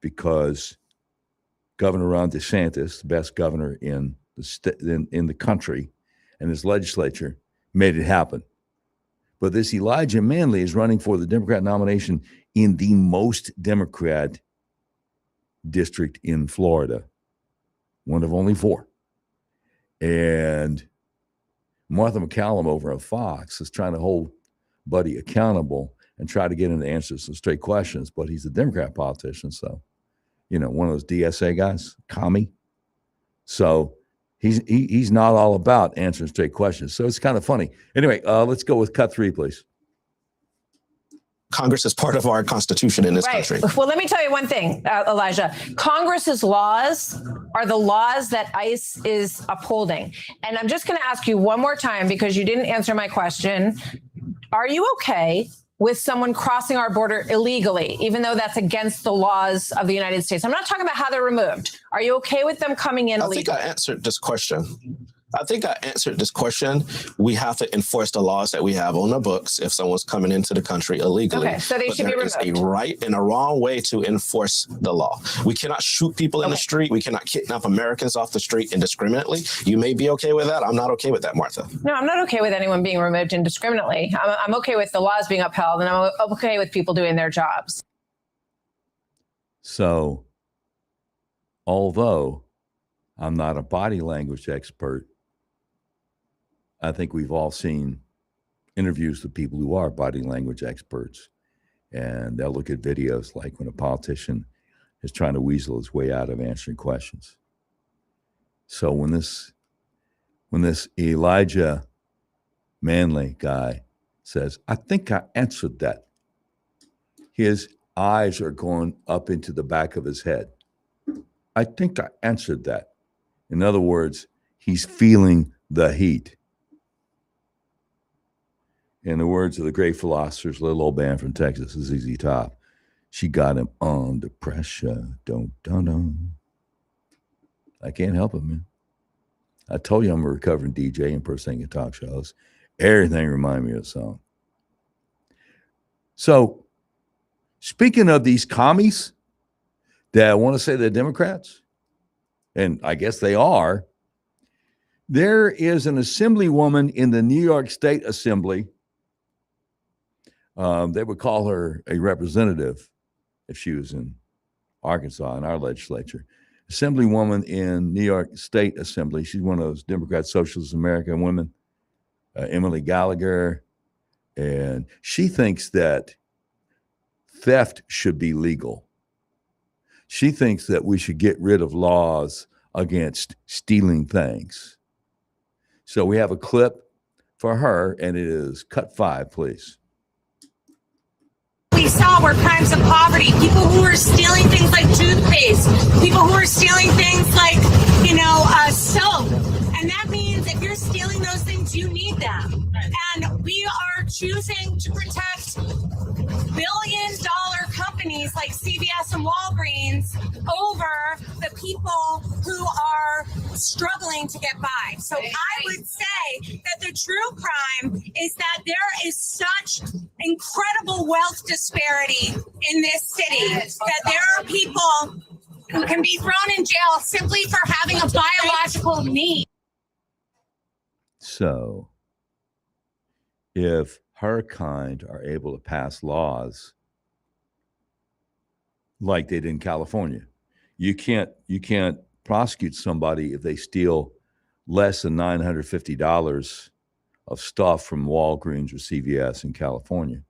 because Governor Ron DeSantis, the best governor in the country, and his legislature made it happen. But this Elijah Manley is running for the Democrat nomination in the most Democrat district in Florida, one of only 4. And Martha McCallum over on Fox is trying to hold Buddy accountable and try to get him to answer some straight questions, but he's a Democrat politician, so, one of those DSA guys, commie. So he's not all about answering straight questions. So it's kind of funny. Anyway, let's go with cut 3, please. Congress is part of our constitution in this country. Well, let me tell you one thing, Elijah. Congress's laws are the laws that ICE is upholding. And I'm just going to ask you one more time because you didn't answer my question. Are you okay with someone crossing our border illegally, even though that's against the laws of the United States? I'm not talking about how they're removed. Are you okay with them coming in illegally? I think I answered this question. We have to enforce the laws that we have on the books if someone's coming into the country illegally. Okay, so they should be removed. There is a right and a wrong way to enforce the law. We cannot shoot people in the street. We cannot kidnap Americans off the street indiscriminately. You may be okay with that. I'm not okay with that, Martha. No, I'm not okay with anyone being removed indiscriminately. I'm okay with the laws being upheld, and I'm okay with people doing their jobs. So, although I'm not a body language expert, I think we've all seen interviews with people who are body language experts, and they'll look at videos like when a politician is trying to weasel his way out of answering questions. So when this Elijah Manley guy says, I think I answered that, his eyes are going up into the back of his head. I think I answered that. In other words, he's feeling the heat. In the words of the great philosophers, little old band from Texas, ZZ Top, she got him under pressure. Don't. I can't help it, man. I told you I'm a recovering DJ, impersonating talk shows. Everything reminds me of a song. So, speaking of these commies that want to say they're Democrats, and I guess they are, there is an assemblywoman in the New York State Assembly. They would call her a representative if she was in Arkansas in our legislature. Assemblywoman in New York State Assembly. She's one of those Democrat Socialist American women, Emily Gallagher. And she thinks that theft should be legal. She thinks that we should get rid of laws against stealing things. So we have a clip for her, and it is cut 5, please. We saw were crimes of poverty, people who were stealing things like toothpaste, people who were stealing things like, soap. And that means if you're stealing those things, you need them. And we are choosing to protect billion-dollar companies like CVS and Walgreens over the people who are struggling to get by. So I would say that the true crime is that there is such incredible wealth disparity in this city that there are people who can be thrown in jail simply for having a biological need. So if her kind are able to pass laws like they did in California, you can't prosecute somebody if they steal less than $950 of stuff from Walgreens or CVS in California.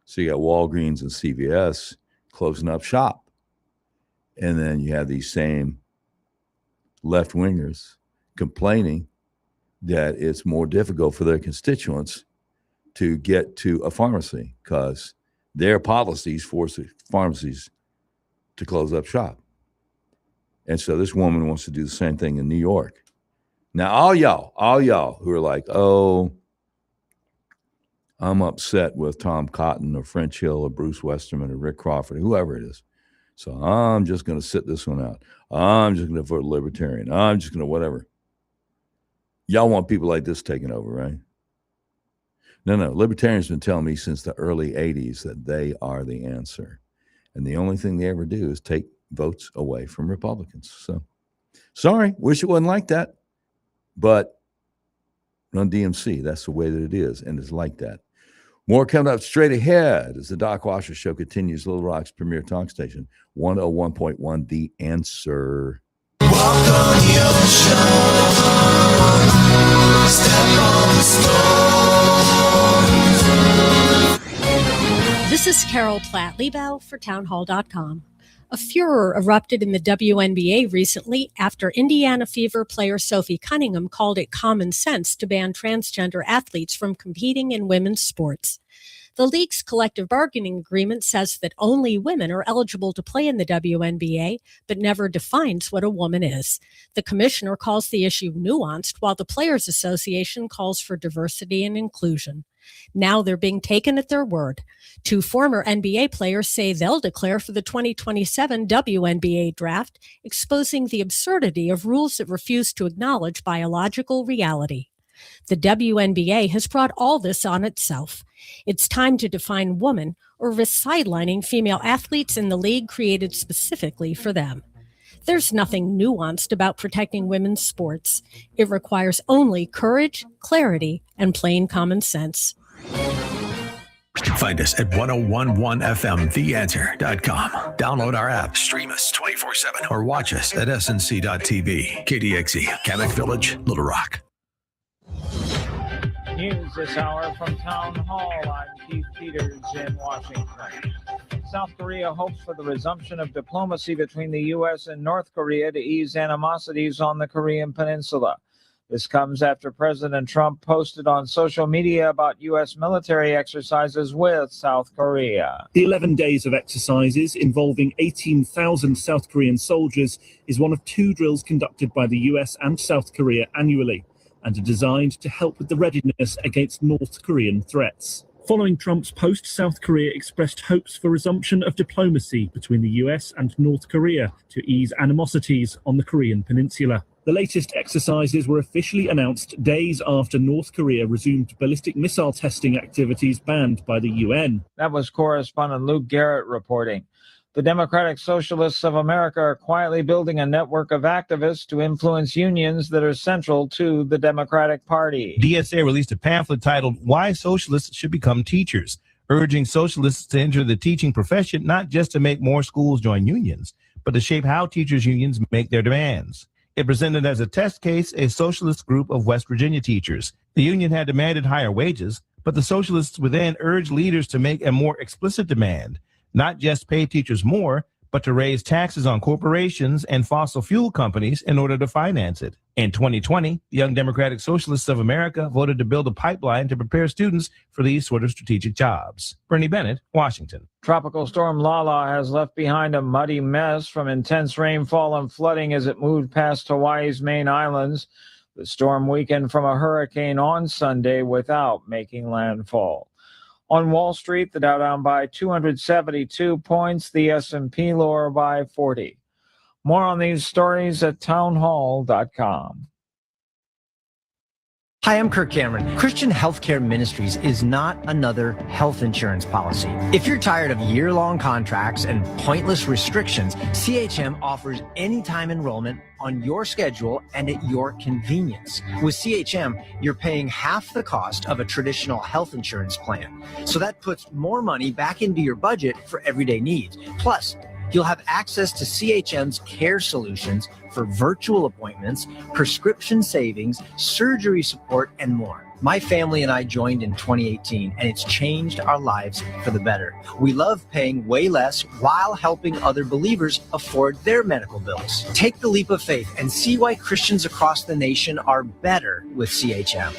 So you got Walgreens and CVS closing up shop. And then you have these same left-wingers complaining that it's more difficult for their constituents to get to a pharmacy because their policies force the pharmacies to close up shop. And so this woman wants to do the same thing in New York. Now, all y'all who are like, oh, I'm upset with Tom Cotton or French Hill or Bruce Westerman or Rick Crawford, whoever it is. So I'm just going to sit this one out. I'm just going to vote libertarian. I'm just going to whatever. Y'all want people like this taking over, right? No. Libertarians have been telling me since the early 80s that they are the answer. And the only thing they ever do is take votes away from Republicans. So sorry, wish it wasn't like that. But run DMC, that's the way that it is. And it's like that. More coming up straight ahead as the Doc Washer Show continues. Little Rock's premier talk station, 101.1 The Answer. Walk on your show. Step on the stone. This is Carol Platt-Liebau for townhall.com. A furor erupted in the WNBA recently after Indiana Fever player Sophie Cunningham called it common sense to ban transgender athletes from competing in women's sports. The league's collective bargaining agreement says that only women are eligible to play in the WNBA, but never defines what a woman is. The commissioner calls the issue nuanced, while the Players Association calls for diversity and inclusion. Now they're being taken at their word. 2 former NBA players say they'll declare for the 2027 WNBA draft, exposing the absurdity of rules that refuse to acknowledge biological reality. The WNBA has brought all this on itself. It's time to define woman or risk sidelining female athletes in the league created specifically for them. There's nothing nuanced about protecting women's sports. It requires only courage, clarity, and plain common sense. Find us at 1011fmtheanswer.com. Download our app, stream us 24/7, or watch us at snc.tv. KDXE, Kamek Village, Little Rock. News this hour from Town Hall. I'm Keith Peters in Washington. South Korea hopes for the resumption of diplomacy between the U.S. and North Korea to ease animosities on the Korean Peninsula. This comes after President Trump posted on social media about U.S. military exercises with South Korea. The 11 days of exercises involving 18,000 South Korean soldiers is one of 2 drills conducted by the U.S. and South Korea annually, and are designed to help with the readiness against North Korean threats. Following Trump's post, South Korea expressed hopes for resumption of diplomacy between the US and North Korea to ease animosities on the Korean Peninsula. The latest exercises were officially announced days after North Korea resumed ballistic missile testing activities banned by the UN. That was correspondent Luke Garrett reporting. The Democratic Socialists of America are quietly building a network of activists to influence unions that are central to the Democratic Party. DSA released a pamphlet titled Why Socialists Should Become Teachers, urging socialists to enter the teaching profession not just to make more schools join unions, but to shape how teachers' unions make their demands. It presented as a test case a socialist group of West Virginia teachers. The union had demanded higher wages, but the socialists would then urge leaders to make a more explicit demand, not just pay teachers more, but to raise taxes on corporations and fossil fuel companies in order to finance it. In 2020, the Young Democratic Socialists of America voted to build a pipeline to prepare students for these sort of strategic jobs. Bernie Bennett, Washington. Tropical storm Lala has left behind a muddy mess from intense rainfall and flooding as it moved past Hawaii's main islands. The storm weakened from a hurricane on Sunday without making landfall. On Wall Street, the Dow down by 272 points, the S&P lower by 40. More on these stories at townhall.com. Hi, I'm Kirk Cameron. Christian Healthcare Ministries is not another health insurance policy. If you're tired of year-long contracts and pointless restrictions, CHM offers anytime enrollment on your schedule and at your convenience. With CHM, you're paying half the cost of a traditional health insurance plan. So that puts more money back into your budget for everyday needs. Plus, you'll have access to CHM's care solutions for virtual appointments, prescription savings, surgery support, and more. My family and I joined in 2018, and it's changed our lives for the better. We love paying way less while helping other believers afford their medical bills. Take the leap of faith and see why Christians across the nation are better with CHM.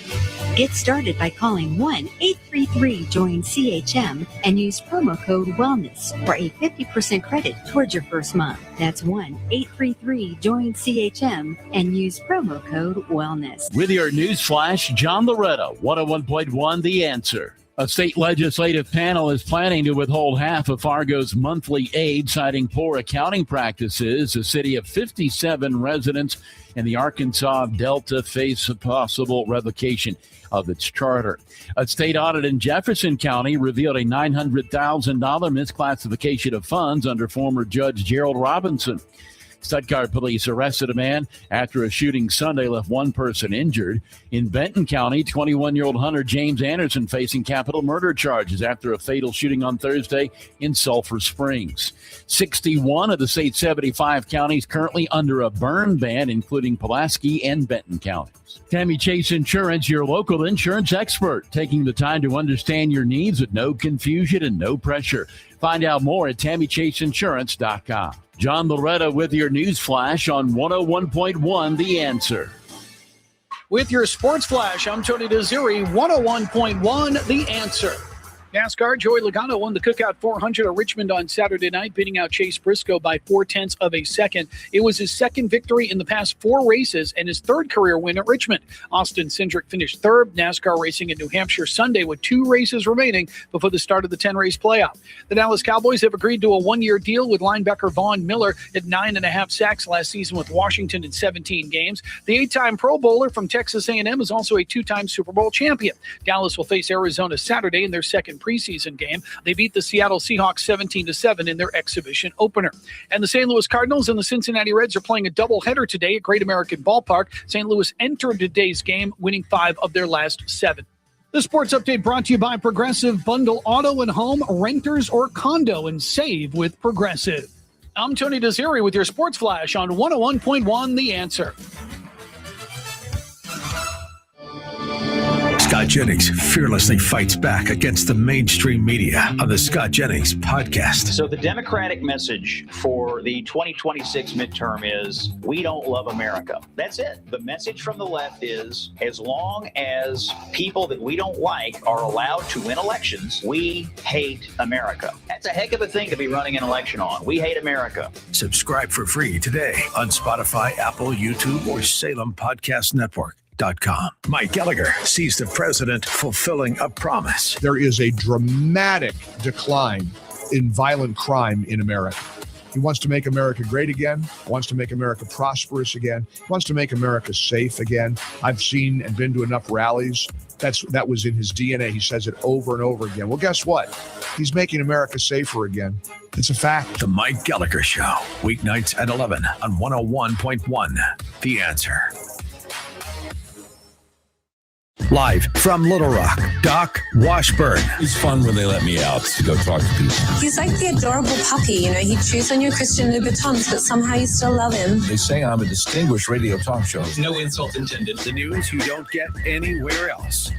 Get started by calling 1-833-JOIN-CHM and use promo code WELLNESS for a 50% credit towards your first month. That's 1-833-JOIN-CHM and use promo code WELLNESS. With your news flash, John Loretta, 101.1 The Answer. A state legislative panel is planning to withhold half of Fargo's monthly aid, citing poor accounting practices. A city of 57 residents in the Arkansas Delta face a possible revocation of its charter. A state audit in Jefferson County revealed a $900,000 misclassification of funds under former Judge Gerald Robinson. Stuttgart police arrested a man after a shooting Sunday left one person injured. In Benton County, 21-year-old Hunter James Anderson facing capital murder charges after a fatal shooting on Thursday in Sulphur Springs. 61 of the state's 75 counties currently under a burn ban, including Pulaski and Benton counties. Tammy Chase Insurance, your local insurance expert, taking the time to understand your needs with no confusion and no pressure. Find out more at TammyChaseInsurance.com. John Loretta with your news flash on 101.1 The Answer. With your sports flash, I'm Tony Desiri, 101.1 The Answer. NASCAR, Joey Logano won the Cookout 400 at Richmond on Saturday night, beating out Chase Briscoe by 0.4 of a second. It was his second victory in the past 4 races and his third career win at Richmond. Austin Cindric finished third. NASCAR racing in New Hampshire Sunday with 2 races remaining before the start of the 10-race playoff. The Dallas Cowboys have agreed to a 1-year deal with linebacker Von Miller at 9.5 sacks last season with Washington in 17 games. The 8-time Pro Bowler from Texas A&M is also a 2-time Super Bowl champion. Dallas will face Arizona Saturday in their second preseason game. They beat the Seattle Seahawks 17-7 in their exhibition opener. And the St. Louis Cardinals and the Cincinnati Reds are playing a doubleheader today at Great American Ballpark. St. Louis entered today's game, winning 5 of their last 7. The sports update brought to you by Progressive. Bundle auto and home, renters or condo, and save with Progressive. I'm Tony Desiri with your sports flash on 101.1 The Answer. Scott Jennings fearlessly fights back against the mainstream media on the Scott Jennings podcast. So the Democratic message for the 2026 midterm is, we don't love America. That's it. The message from the left is, as long as people that we don't like are allowed to win elections, we hate America. That's a heck of a thing to be running an election on. We hate America. Subscribe for free today on Spotify, Apple, YouTube, or Salem Podcast Network. Mike Gallagher sees the president fulfilling a promise. There is a dramatic decline in violent crime in America. He wants to make America great again, wants to make America prosperous again, wants to make America safe again. I've seen and been to enough rallies. That was in his DNA. He says it over and over again. Well, guess what? He's making America safer again. It's a fact. The Mike Gallagher Show, weeknights at 11 on 101.1 The Answer. Live from Little Rock, Doc Washburn. It's fun when they let me out to go talk to people. He's like the adorable puppy, you know. He chews on your Christian Louboutins, but somehow you still love him. They say I'm a distinguished radio talk show. No insult intended. The news you don't get anywhere else.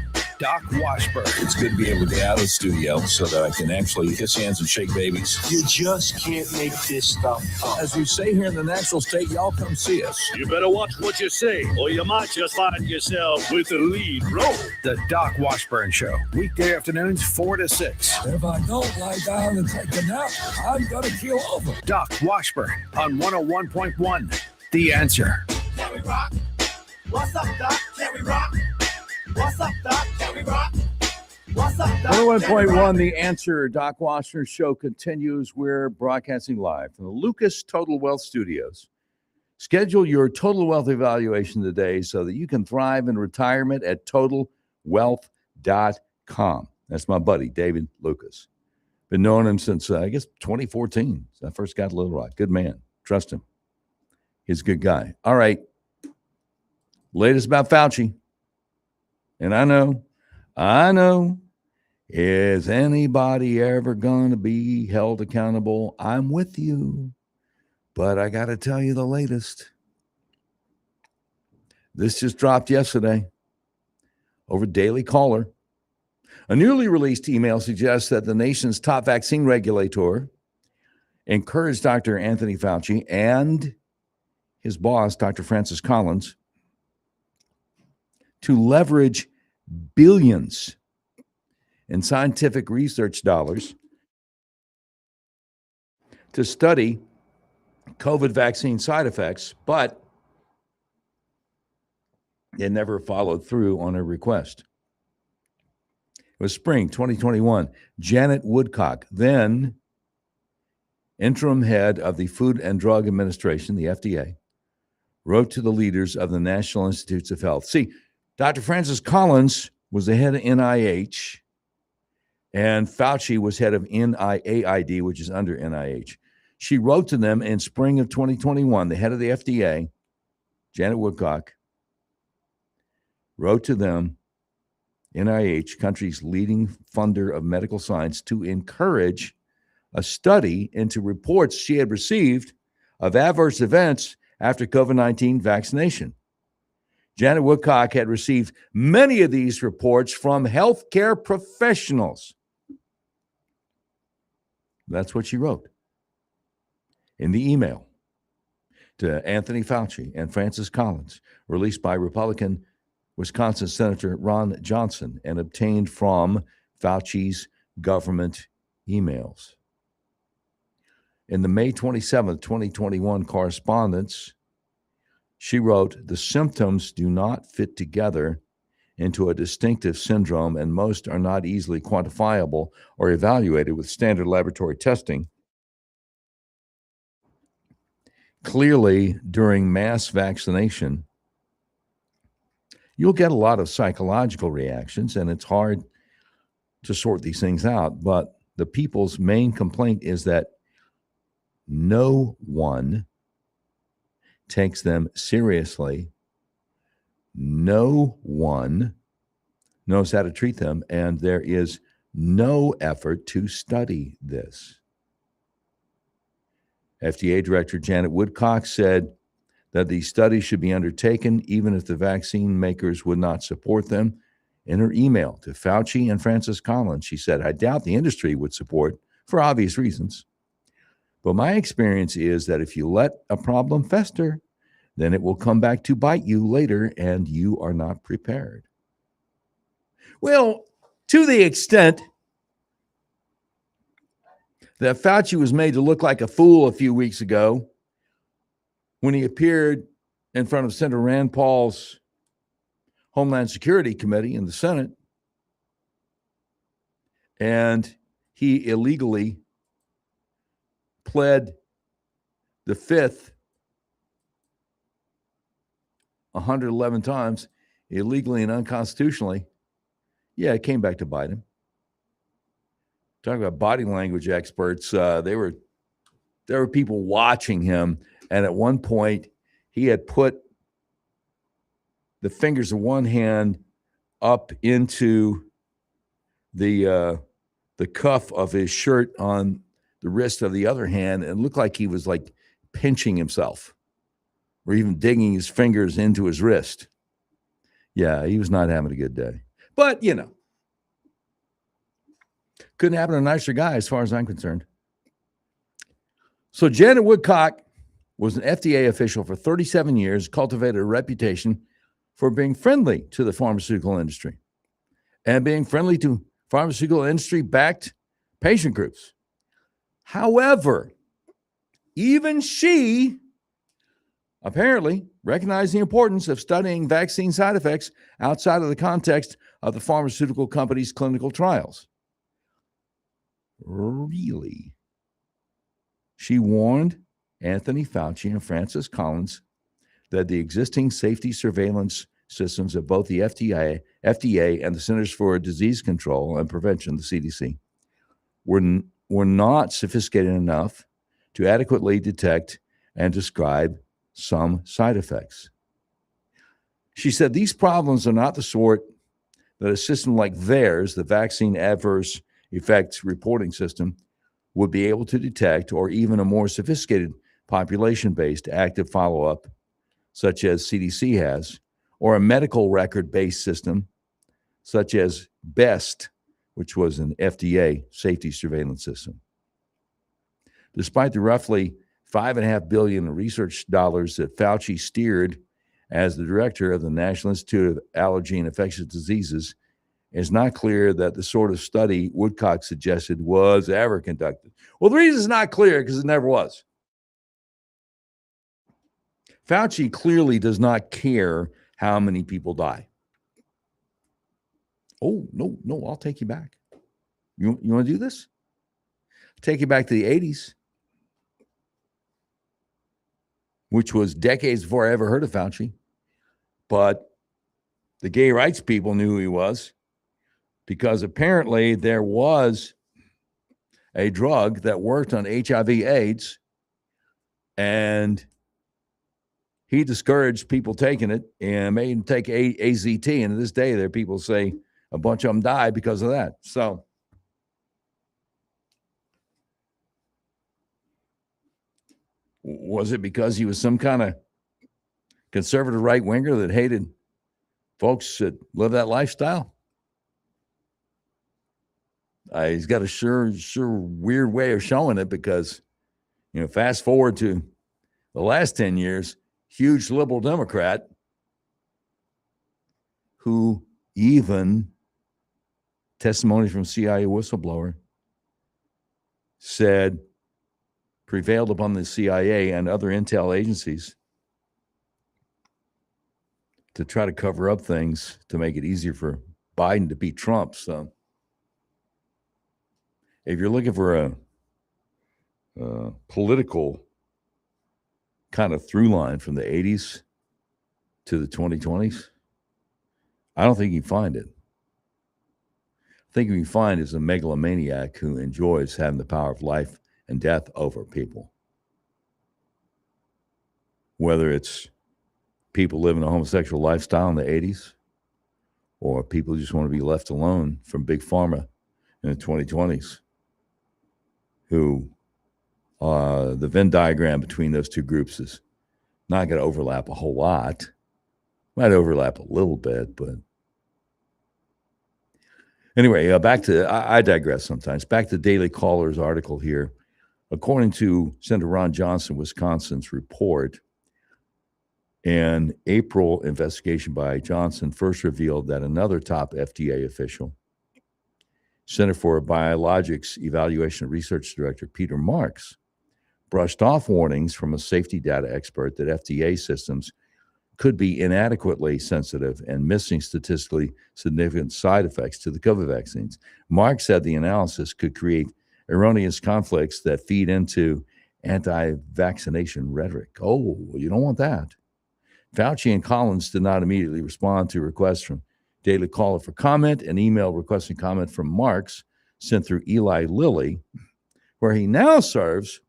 Doc Washburn. It's good to be able to get out of the studio so that I can actually kiss hands and shake babies. You just can't make this stuff up. As we say here in the natural state, y'all come see us. You better watch what you say, or you might just find yourself with the lead role. The Doc Washburn Show, weekday afternoons 4 to 6. If I don't lie down and take a nap, I'm going to keel over. Doc Washburn on 101.1. The Answer. Can we rock? What's up, Doc? Can we rock? What's up, Doc? Can we rock? What's up, Doc? 101.1 The Answer. Doc Washburn Show continues. We're broadcasting live from the Lucas Total Wealth Studios. Schedule your total wealth evaluation today so that you can thrive in retirement at totalwealth.com. That's my buddy, David Lucas. Been knowing him since, I guess, 2014. So I first got Little Rock. Good man. Trust him. He's a good guy. All right. Latest about Fauci. And I know, is anybody ever going to be held accountable? I'm with you. But I got to tell you the latest. This just dropped yesterday over Daily Caller. A newly released email suggests that the nation's top vaccine regulator encouraged Dr. Anthony Fauci and his boss, Dr. Francis Collins, to leverage billions in scientific research dollars to study COVID vaccine side effects, but they never followed through on a request. It was spring 2021. Janet Woodcock, then interim head of the Food and Drug Administration, the FDA, wrote to the leaders of the National Institutes of Health. See, Dr. Francis Collins was the head of NIH, and Fauci was head of NIAID, which is under NIH. She wrote to them in spring of 2021, the head of the FDA, Janet Woodcock, wrote to them, NIH, country's leading funder of medical science, to encourage a study into reports she had received of adverse events after COVID-19 vaccination. Janet Woodcock had received many of these reports from healthcare professionals. That's what she wrote in the email to Anthony Fauci and Francis Collins, released by Republican Wisconsin Senator Ron Johnson and obtained from Fauci's government emails. In the May 27, 2021 correspondence, she wrote, "The symptoms do not fit together into a distinctive syndrome, and most are not easily quantifiable or evaluated with standard laboratory testing. Clearly, during mass vaccination, you'll get a lot of psychological reactions, and it's hard to sort these things out. But the people's main complaint is that no one takes them seriously. No one knows how to treat them, and there is no effort to study this." FDA Director Janet Woodcock said that these studies should be undertaken even if the vaccine makers would not support them. In her email to Fauci and Francis Collins, she said, "I doubt the industry would support for obvious reasons. But my experience is that if you let a problem fester, then it will come back to bite you later, and you are not prepared." Well, to the extent that Fauci was made to look like a fool a few weeks ago when he appeared in front of Senator Rand Paul's Homeland Security Committee in the Senate, and he illegally pled the fifth 111 times, illegally and unconstitutionally. Yeah, it came back to bite him. Talk about body language experts. There were people watching him, and at one point, he had put the fingers of one hand up into the cuff of his shirt on the wrist of the other hand, and looked like he was like pinching himself, or even digging his fingers into his wrist. Yeah, he was not having a good day. But, couldn't happen to a nicer guy as far as I'm concerned. So Janet Woodcock was an FDA official for 37 years, cultivated a reputation for being friendly to the pharmaceutical industry and being friendly to pharmaceutical industry-backed patient groups. However, even she apparently recognized the importance of studying vaccine side effects outside of the context of the pharmaceutical company's clinical trials. Really? She warned Anthony Fauci and Francis Collins that the existing safety surveillance systems of both the FDA and the Centers for Disease Control and Prevention, the CDC, were not sophisticated enough to adequately detect and describe some side effects. She said these problems are not the sort that a system like theirs, the Vaccine Adverse Effects Reporting System, would be able to detect, or even a more sophisticated population-based active follow-up, such as CDC has, or a medical record-based system, such as BEST, which was an FDA safety surveillance system. Despite the roughly $5.5 billion in research dollars that Fauci steered as the director of the National Institute of Allergy and Infectious Diseases, it's not clear that the sort of study Woodcock suggested was ever conducted. Well, the reason it's not clear because it never was. Fauci clearly does not care how many people die. Oh, no, I'll take you back. You want to do this? Take you back to the 80s, which was decades before I ever heard of Fauci. But the gay rights people knew who he was, because apparently there was a drug that worked on HIV/AIDS, and he discouraged people taking it and made them take AZT. And to this day, there are people say a bunch of them died because of that. So was it because he was some kind of conservative right-winger that hated folks that live that lifestyle? He's got a sure weird way of showing it, because, fast forward to the last 10 years, huge liberal Democrat who even testimony from CIA whistleblower said prevailed upon the CIA and other intel agencies to try to cover up things to make it easier for Biden to beat Trump. So if you're looking for a political kind of through line from the 80s to the 2020s, I don't think you can find it. I think you can find is a megalomaniac who enjoys having the power of life and death over people. Whether it's people living a homosexual lifestyle in the 80s, or people who just want to be left alone from Big Pharma in the 2020s, who the Venn diagram between those two groups is not going to overlap a whole lot. Might overlap a little bit, but anyway, back to, I digress sometimes. Back to Daily Caller's article here. According to Senator Ron Johnson, Wisconsin's report, an April investigation by Johnson first revealed that another top FDA official, Center for Biologics Evaluation and Research Director Peter Marks, brushed off warnings from a safety data expert that FDA systems could be inadequately sensitive and missing statistically significant side effects to the COVID vaccines. Marks said the analysis could create erroneous conflicts that feed into anti-vaccination rhetoric. Oh, you don't want that. Fauci and Collins did not immediately respond to requests from Daily Caller for comment. An email requesting comment from Marks sent through Eli Lilly, where he now serves,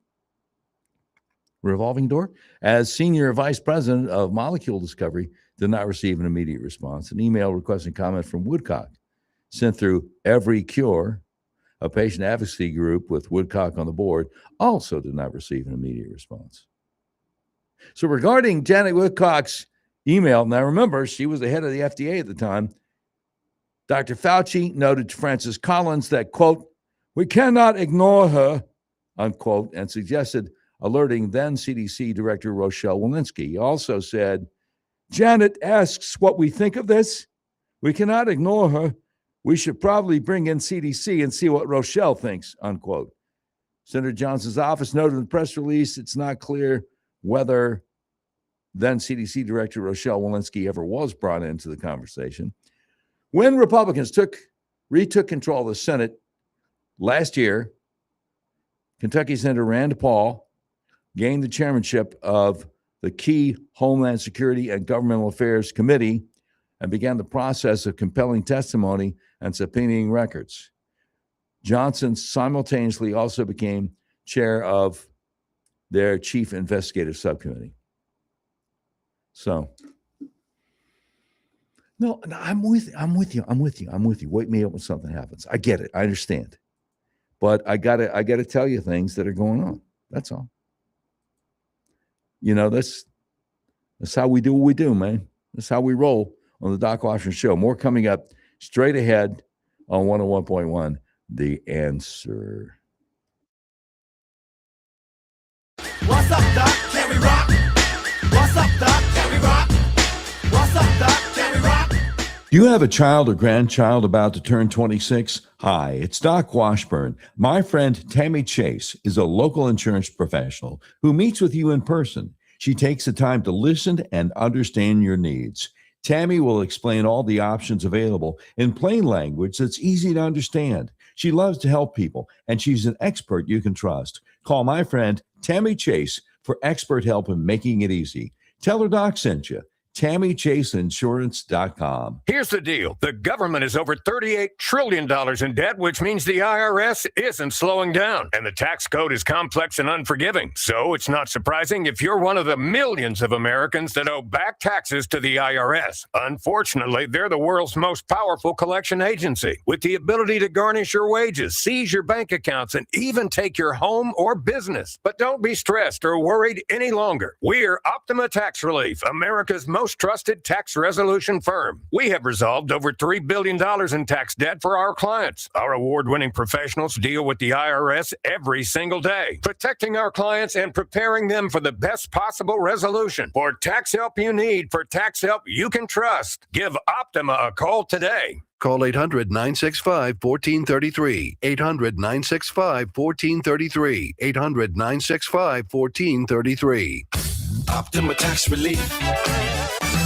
revolving door, as Senior Vice President of Molecule Discovery, did not receive an immediate response. An email requesting comment from Woodcock, sent through Every Cure, a patient advocacy group with Woodcock on the board, also did not receive an immediate response. So regarding Janet Woodcock's email, now remember, she was the head of the FDA at the time. Dr. Fauci noted to Francis Collins that, quote, we cannot ignore her, unquote, and suggested alerting then CDC Director Rochelle Walensky. He also said, Janet asks what we think of this. We cannot ignore her. We should probably bring in CDC and see what Rochelle thinks, unquote. Senator Johnson's office noted in the press release it's not clear whether then CDC Director Rochelle Walensky ever was brought into the conversation. When Republicans retook control of the Senate last year, Kentucky Senator Rand Paul gained the chairmanship of the key Homeland Security and Governmental Affairs Committee and began the process of compelling testimony and subpoenaing records. Johnson simultaneously also became chair of their chief investigative subcommittee. So, no, I'm with you. Wake me up when something happens. I get it. I understand. But I gotta tell you things that are going on. That's all. You know, that's how we do what we do, man. That's how we roll on the Doc Washburn Show. More coming up straight ahead on 101.1, The Answer. What's up, Doc? Can we rock? What's up, Doc? Can we rock? What's up, Doc? Can we rock? Do you have a child or grandchild about to turn 26? Hi, it's Doc Washburn. My friend Tammy Chase is a local insurance professional who meets with you in person. She takes the time to listen and understand your needs. Tammy will explain all the options available in plain language that's easy to understand. She loves to help people, and she's an expert you can trust. Call my friend Tammy Chase for expert help in making it easy. Tell her Doc sent you. TammyChaseInsurance.com. Here's the deal. The government is over $38 trillion in debt, which means the IRS isn't slowing down. And the tax code is complex and unforgiving. So it's not surprising if you're one of the millions of Americans that owe back taxes to the IRS. Unfortunately, they're the world's most powerful collection agency, with the ability to garnish your wages, seize your bank accounts, and even take your home or business. But don't be stressed or worried any longer. We're Optima Tax Relief, America's most trusted tax resolution firm. We have resolved over $3 billion in tax debt for our clients. Our award-winning professionals deal with the IRS every single day, protecting our clients and preparing them for the best possible resolution. For tax help you need, for tax help you can trust, give Optima a call today. Call 800-965-1433. 800-965-1433. 800-965-1433. Optima Tax Relief.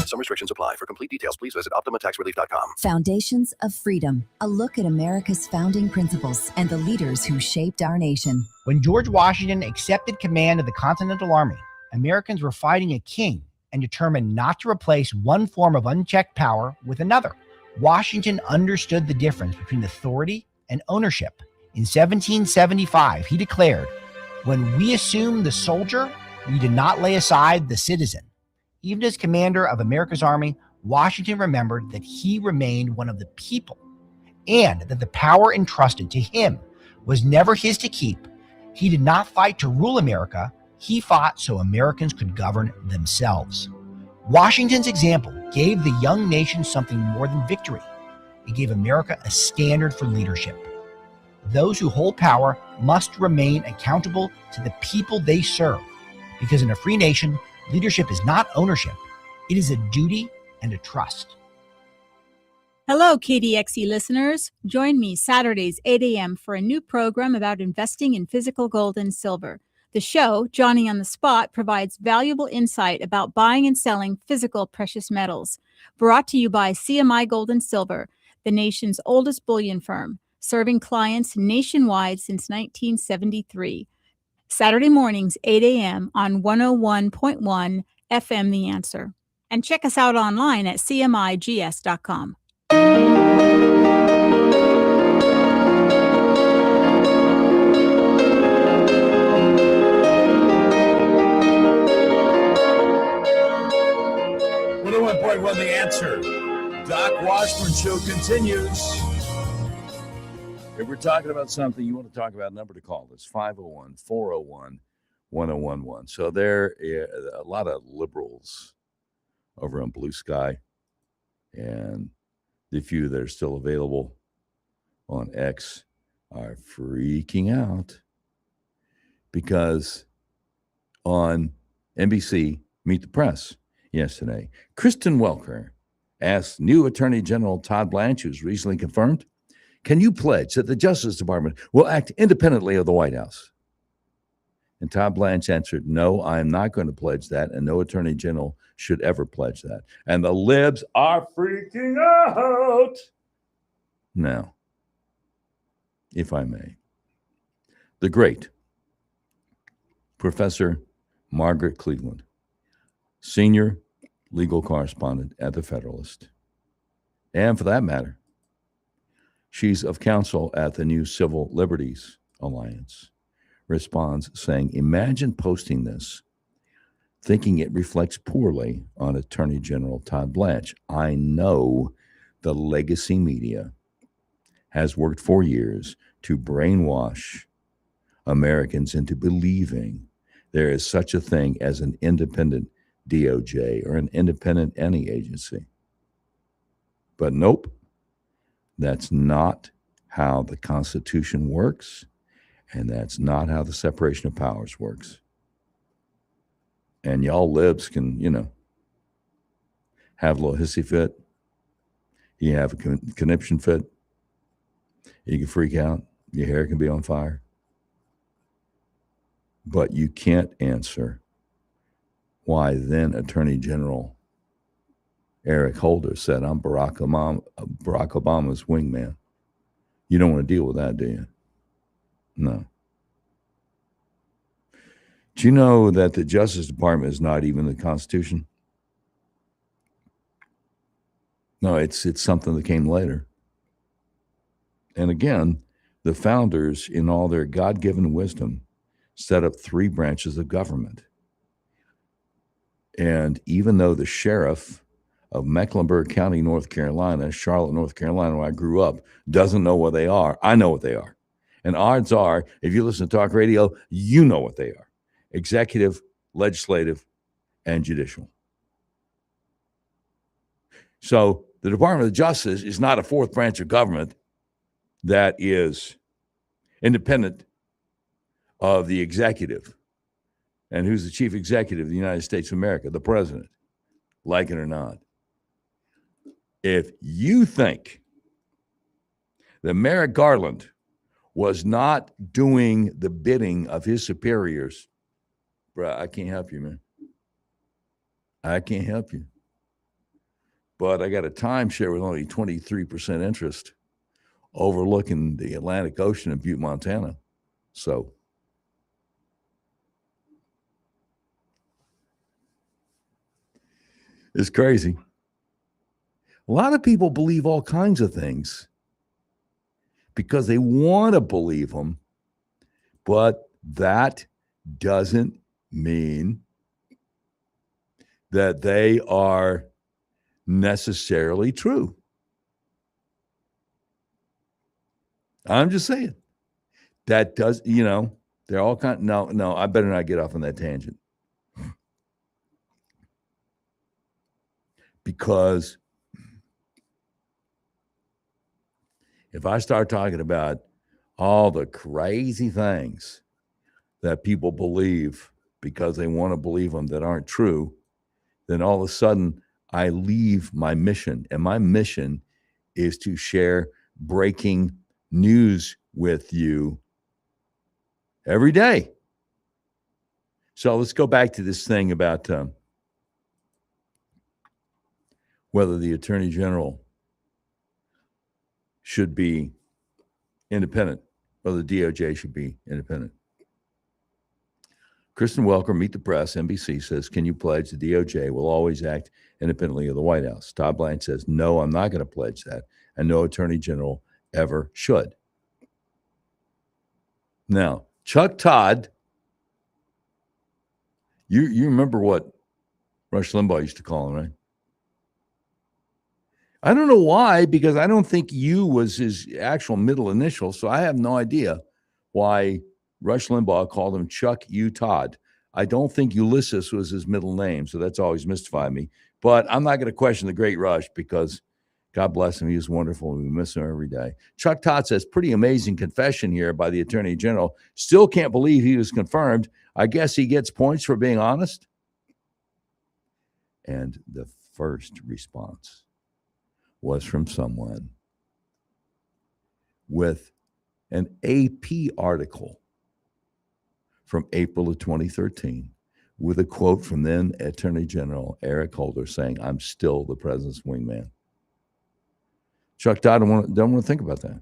Some restrictions apply. For complete details, please visit OptimaTaxRelief.com. Foundations of Freedom, a look at America's founding principles and the leaders who shaped our nation. When George Washington accepted command of the Continental Army, Americans were fighting a king and determined not to replace one form of unchecked power with another. Washington understood the difference between authority and ownership. In 1775, he declared, "When we assume the soldier, we did not lay aside the citizen." Even as commander of America's army, Washington remembered that he remained one of the people and that the power entrusted to him was never his to keep. He did not fight to rule America. He fought so Americans could govern themselves. Washington's example gave the young nation something more than victory. It gave America a standard for leadership. Those who hold power must remain accountable to the people they serve, because in a free nation, leadership is not ownership. It is a duty and a trust. Hello, KDXE listeners. Join me Saturdays, 8 a.m. for a new program about investing in physical gold and silver. The show, Johnny on the Spot, provides valuable insight about buying and selling physical precious metals. Brought to you by CMI Gold and Silver, the nation's oldest bullion firm, serving clients nationwide since 1973. Saturday mornings, 8 a.m. on 101.1 FM The Answer. And check us out online at cmigs.com. The Answer. Doc Washburn Show continues. If we're talking about something you want to talk about, number to call is 501-401-1011. So there are a lot of liberals over on Blue Sky, and The few that are still available on X are freaking out because on NBC Meet the Press yesterday, Kristen Welker asked new Attorney General Todd Blanche, who's recently confirmed, can you pledge that the Justice Department will act independently of the White House? And Todd Blanche answered, no, I am not going to pledge that, and no Attorney General should ever pledge that. And the libs are freaking out. Now, if I may, the great Professor Margaret Cleveland, senior legal correspondent at the Federalist, and for that matter, she's of counsel at the new Civil Liberties Alliance, responds saying, imagine posting this, thinking it reflects poorly on Attorney General Todd Blanche. I know the legacy media has worked for years to brainwash Americans into believing there is such a thing as an independent DOJ or an independent any agency. But nope, that's not how the Constitution works, and that's not how the separation of powers works. And y'all libs can, have a little hissy fit. You have a conniption fit. You can freak out. Your hair can be on fire. But you can't answer why then Attorney General Eric Holder said, I'm Barack Obama's wingman. You don't want to deal with that, do you? No. Do you know that the Justice Department is not even the Constitution? No, it's something that came later. And again, the founders, in all their God-given wisdom, set up 3 branches of government. And even though the sheriff of Mecklenburg County, North Carolina, Charlotte, North Carolina, where I grew up, doesn't know what they are, I know what they are. And odds are, if you listen to talk radio, you know what they are. Executive, legislative, and judicial. So the Department of Justice is not a 4th branch of government that is independent of the executive. And who's the chief executive of the United States of America? The president, like it or not. If you think that Merrick Garland was not doing the bidding of his superiors, bro, I can't help you, man. I can't help you. But I got a timeshare with only 23% interest overlooking the Atlantic Ocean in Butte, Montana. So it's crazy. A lot of people believe all kinds of things because they want to believe them, but that doesn't mean that they are necessarily true. I'm just saying. That does, they're all kind. No, I better not get off on that tangent. Because if I start talking about all the crazy things that people believe because they want to believe them that aren't true, then all of a sudden I leave my mission. And my mission is to share breaking news with you every day. So let's go back to this thing about whether the Attorney General should be independent, or the DOJ should be independent. Kristen Welker, Meet the Press, NBC, says, can you pledge the DOJ will always act independently of the White House? Todd Blanche says, no, I'm not going to pledge that, and no Attorney General ever should. Now, Chuck Todd, you remember what Rush Limbaugh used to call him, right? I don't know why, because I don't think U was his actual middle initial, so I have no idea why Rush Limbaugh called him Chuck U. Todd. I don't think Ulysses was his middle name, so that's always mystified me. But I'm not going to question the great Rush because God bless him. He was wonderful. We miss him every day. Chuck Todd says, pretty amazing confession here by the Attorney General. Still can't believe he was confirmed. I guess he gets points for being honest. And the first response was from someone with an AP article from April of 2013 with a quote from then Attorney General Eric Holder saying, I'm still the president's wingman. Chuck Todd don't want to think about that.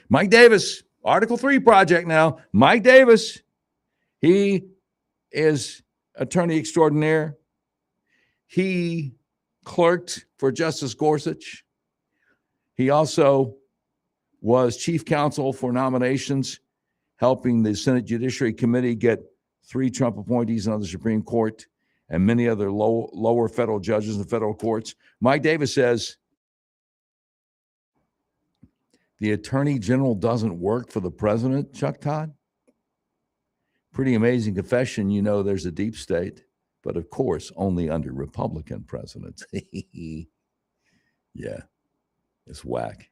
Mike Davis, Article 3 project now. Mike Davis, he is attorney extraordinaire. He clerked for Justice Gorsuch. He also was chief counsel for nominations, helping the Senate Judiciary Committee get 3 Trump appointees on the Supreme Court and many other lower federal judges in federal courts. Mike Davis says, the Attorney General doesn't work for the president, Chuck Todd? Pretty amazing confession. You know there's a deep state, but of course, only under Republican presidents. Yeah, it's whack.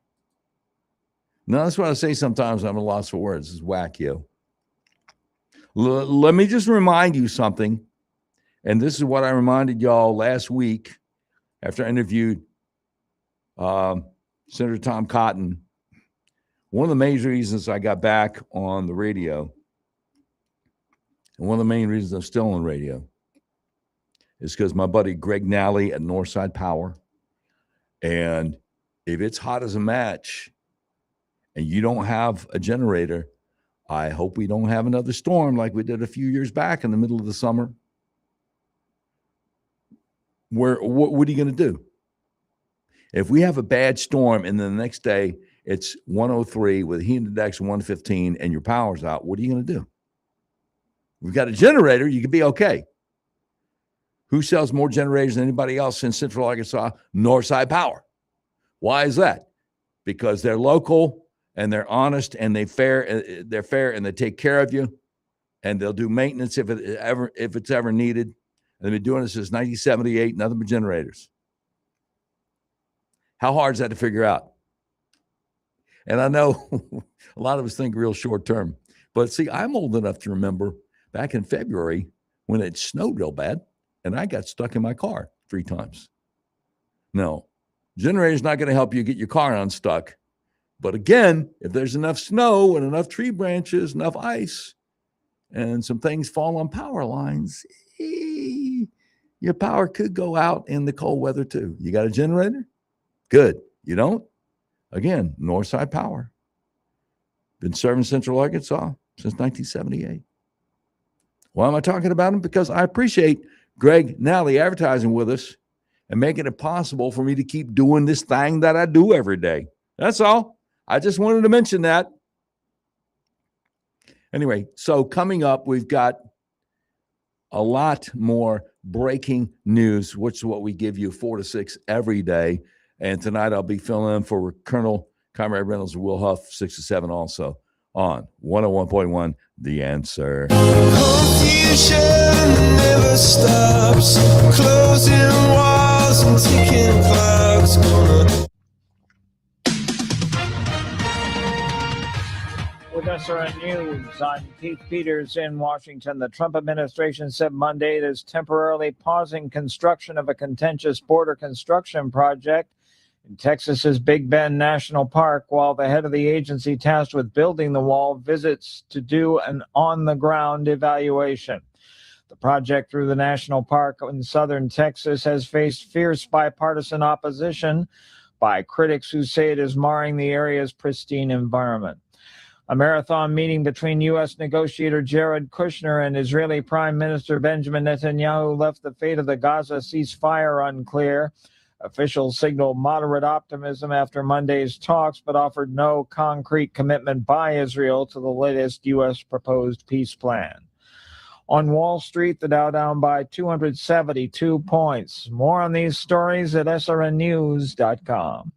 No, that's what I say sometimes. I'm at a loss for words. It's whack, yo. Let me just remind you something, and this is what I reminded y'all last week after I interviewed Senator Tom Cotton. One of the main reasons I got back on the radio, and one of the main reasons I'm still on radio, is because my buddy Greg Nally at Northside Power, and if it's hot as a match and you don't have a generator, I hope we don't have another storm like we did a few years back in the middle of the summer. What are you going to do? If we have a bad storm and then the next day it's 103 with a heat index of 115 and your power's out, what are you going to do? We've got a generator, you could be okay. Who sells more generators than anybody else in Central Arkansas? Northside Power. Why is that? Because they're local and they're honest and they're fair and they take care of you and they'll do maintenance if it's ever needed. And they've been doing this since 1978, nothing but generators. How hard is that to figure out? And I know a lot of us think real short term, but see, I'm old enough to remember back in February when it snowed real bad and I got stuck in my car 3 times. No, generator's not going to help you get your car unstuck. But again, if there's enough snow and enough tree branches, enough ice, and some things fall on power lines, your power could go out in the cold weather too. You got a generator? Good. You don't? Again, Northside Power. Been serving Central Arkansas since 1978. Why am I talking about him? Because I appreciate Greg Nally advertising with us and making it possible for me to keep doing this thing that I do every day. That's all. I just wanted to mention that. Anyway, so coming up, we've got a lot more breaking news, which is what we give you 4 to 6 every day. And tonight I'll be filling in for Colonel Comrade Reynolds and Will Huff, 6 to 7 also on 101.1 The Answer. Confusion never stops. Closing walls and ticking clocks. With SRN News, I'm Keith Peters in Washington. The Trump administration said Monday it is temporarily pausing construction of a contentious border construction project in Texas's Big Bend National Park, while the head of the agency tasked with building the wall visits to do an on-the-ground evaluation. The project through the national park in southern Texas has faced fierce bipartisan opposition by critics who say it is marring the area's pristine environment. A marathon meeting between U.S. negotiator Jared Kushner and Israeli Prime Minister Benjamin Netanyahu left the fate of the Gaza ceasefire unclear. Officials signaled moderate optimism after Monday's talks, but offered no concrete commitment by Israel to the latest U.S. proposed peace plan. On Wall Street, the Dow down by 272 points. More on these stories at srnnews.com.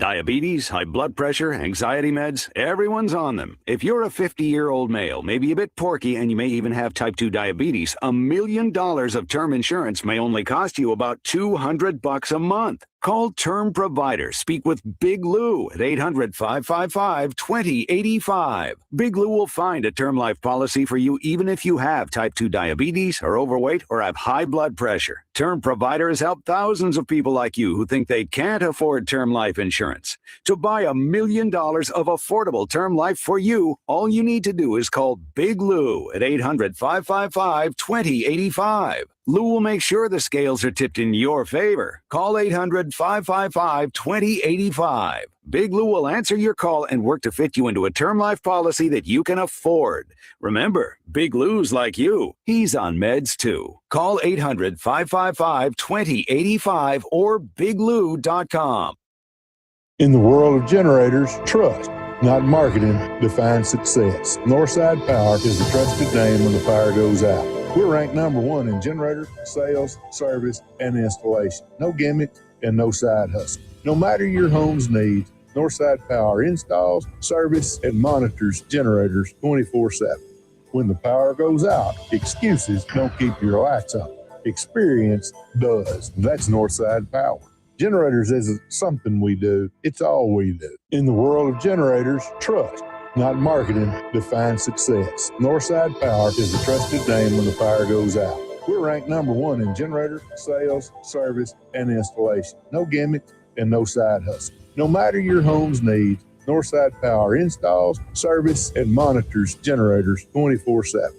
Diabetes, high blood pressure, anxiety meds, everyone's on them. If you're a 50-year-old male, maybe a bit porky, and you may even have type 2 diabetes, $1 million of term insurance may only cost you about $200 a month. Call Term Provider. Speak with Big Lou at 800-555-2085. Big Lou will find a term life policy for you even if you have type 2 diabetes, are overweight, or have high blood pressure. Term Provider has helped thousands of people like you who think they can't afford term life insurance. To buy $1 million of affordable term life for you, all you need to do is call Big Lou at 800-555-2085. Lou will make sure the scales are tipped in your favor. Call 800-555-2085. Big Lou will answer your call and work to fit you into a term life policy that you can afford. Remember, Big Lou's like you. He's on meds too. Call 800-555-2085 or biglou.com. In the world of generators, trust, not marketing, defines success. Northside Power is the trusted name when the power goes out. We're ranked #1 in generator sales, service, and installation. No gimmick and no side hustle. No matter your home's needs, Northside Power installs, service, and monitors generators 24/7. When the power goes out, excuses don't keep your lights on. Experience does. That's Northside Power. Generators isn't something we do, it's all we do. In the world of generators, trust, not marketing, defines success. Northside Power is the trusted name when the power goes out. We're ranked #1 in generator sales, service, and installation. No gimmick and no side hustle. No matter your home's needs, Northside Power installs, service, and monitors generators 24/7.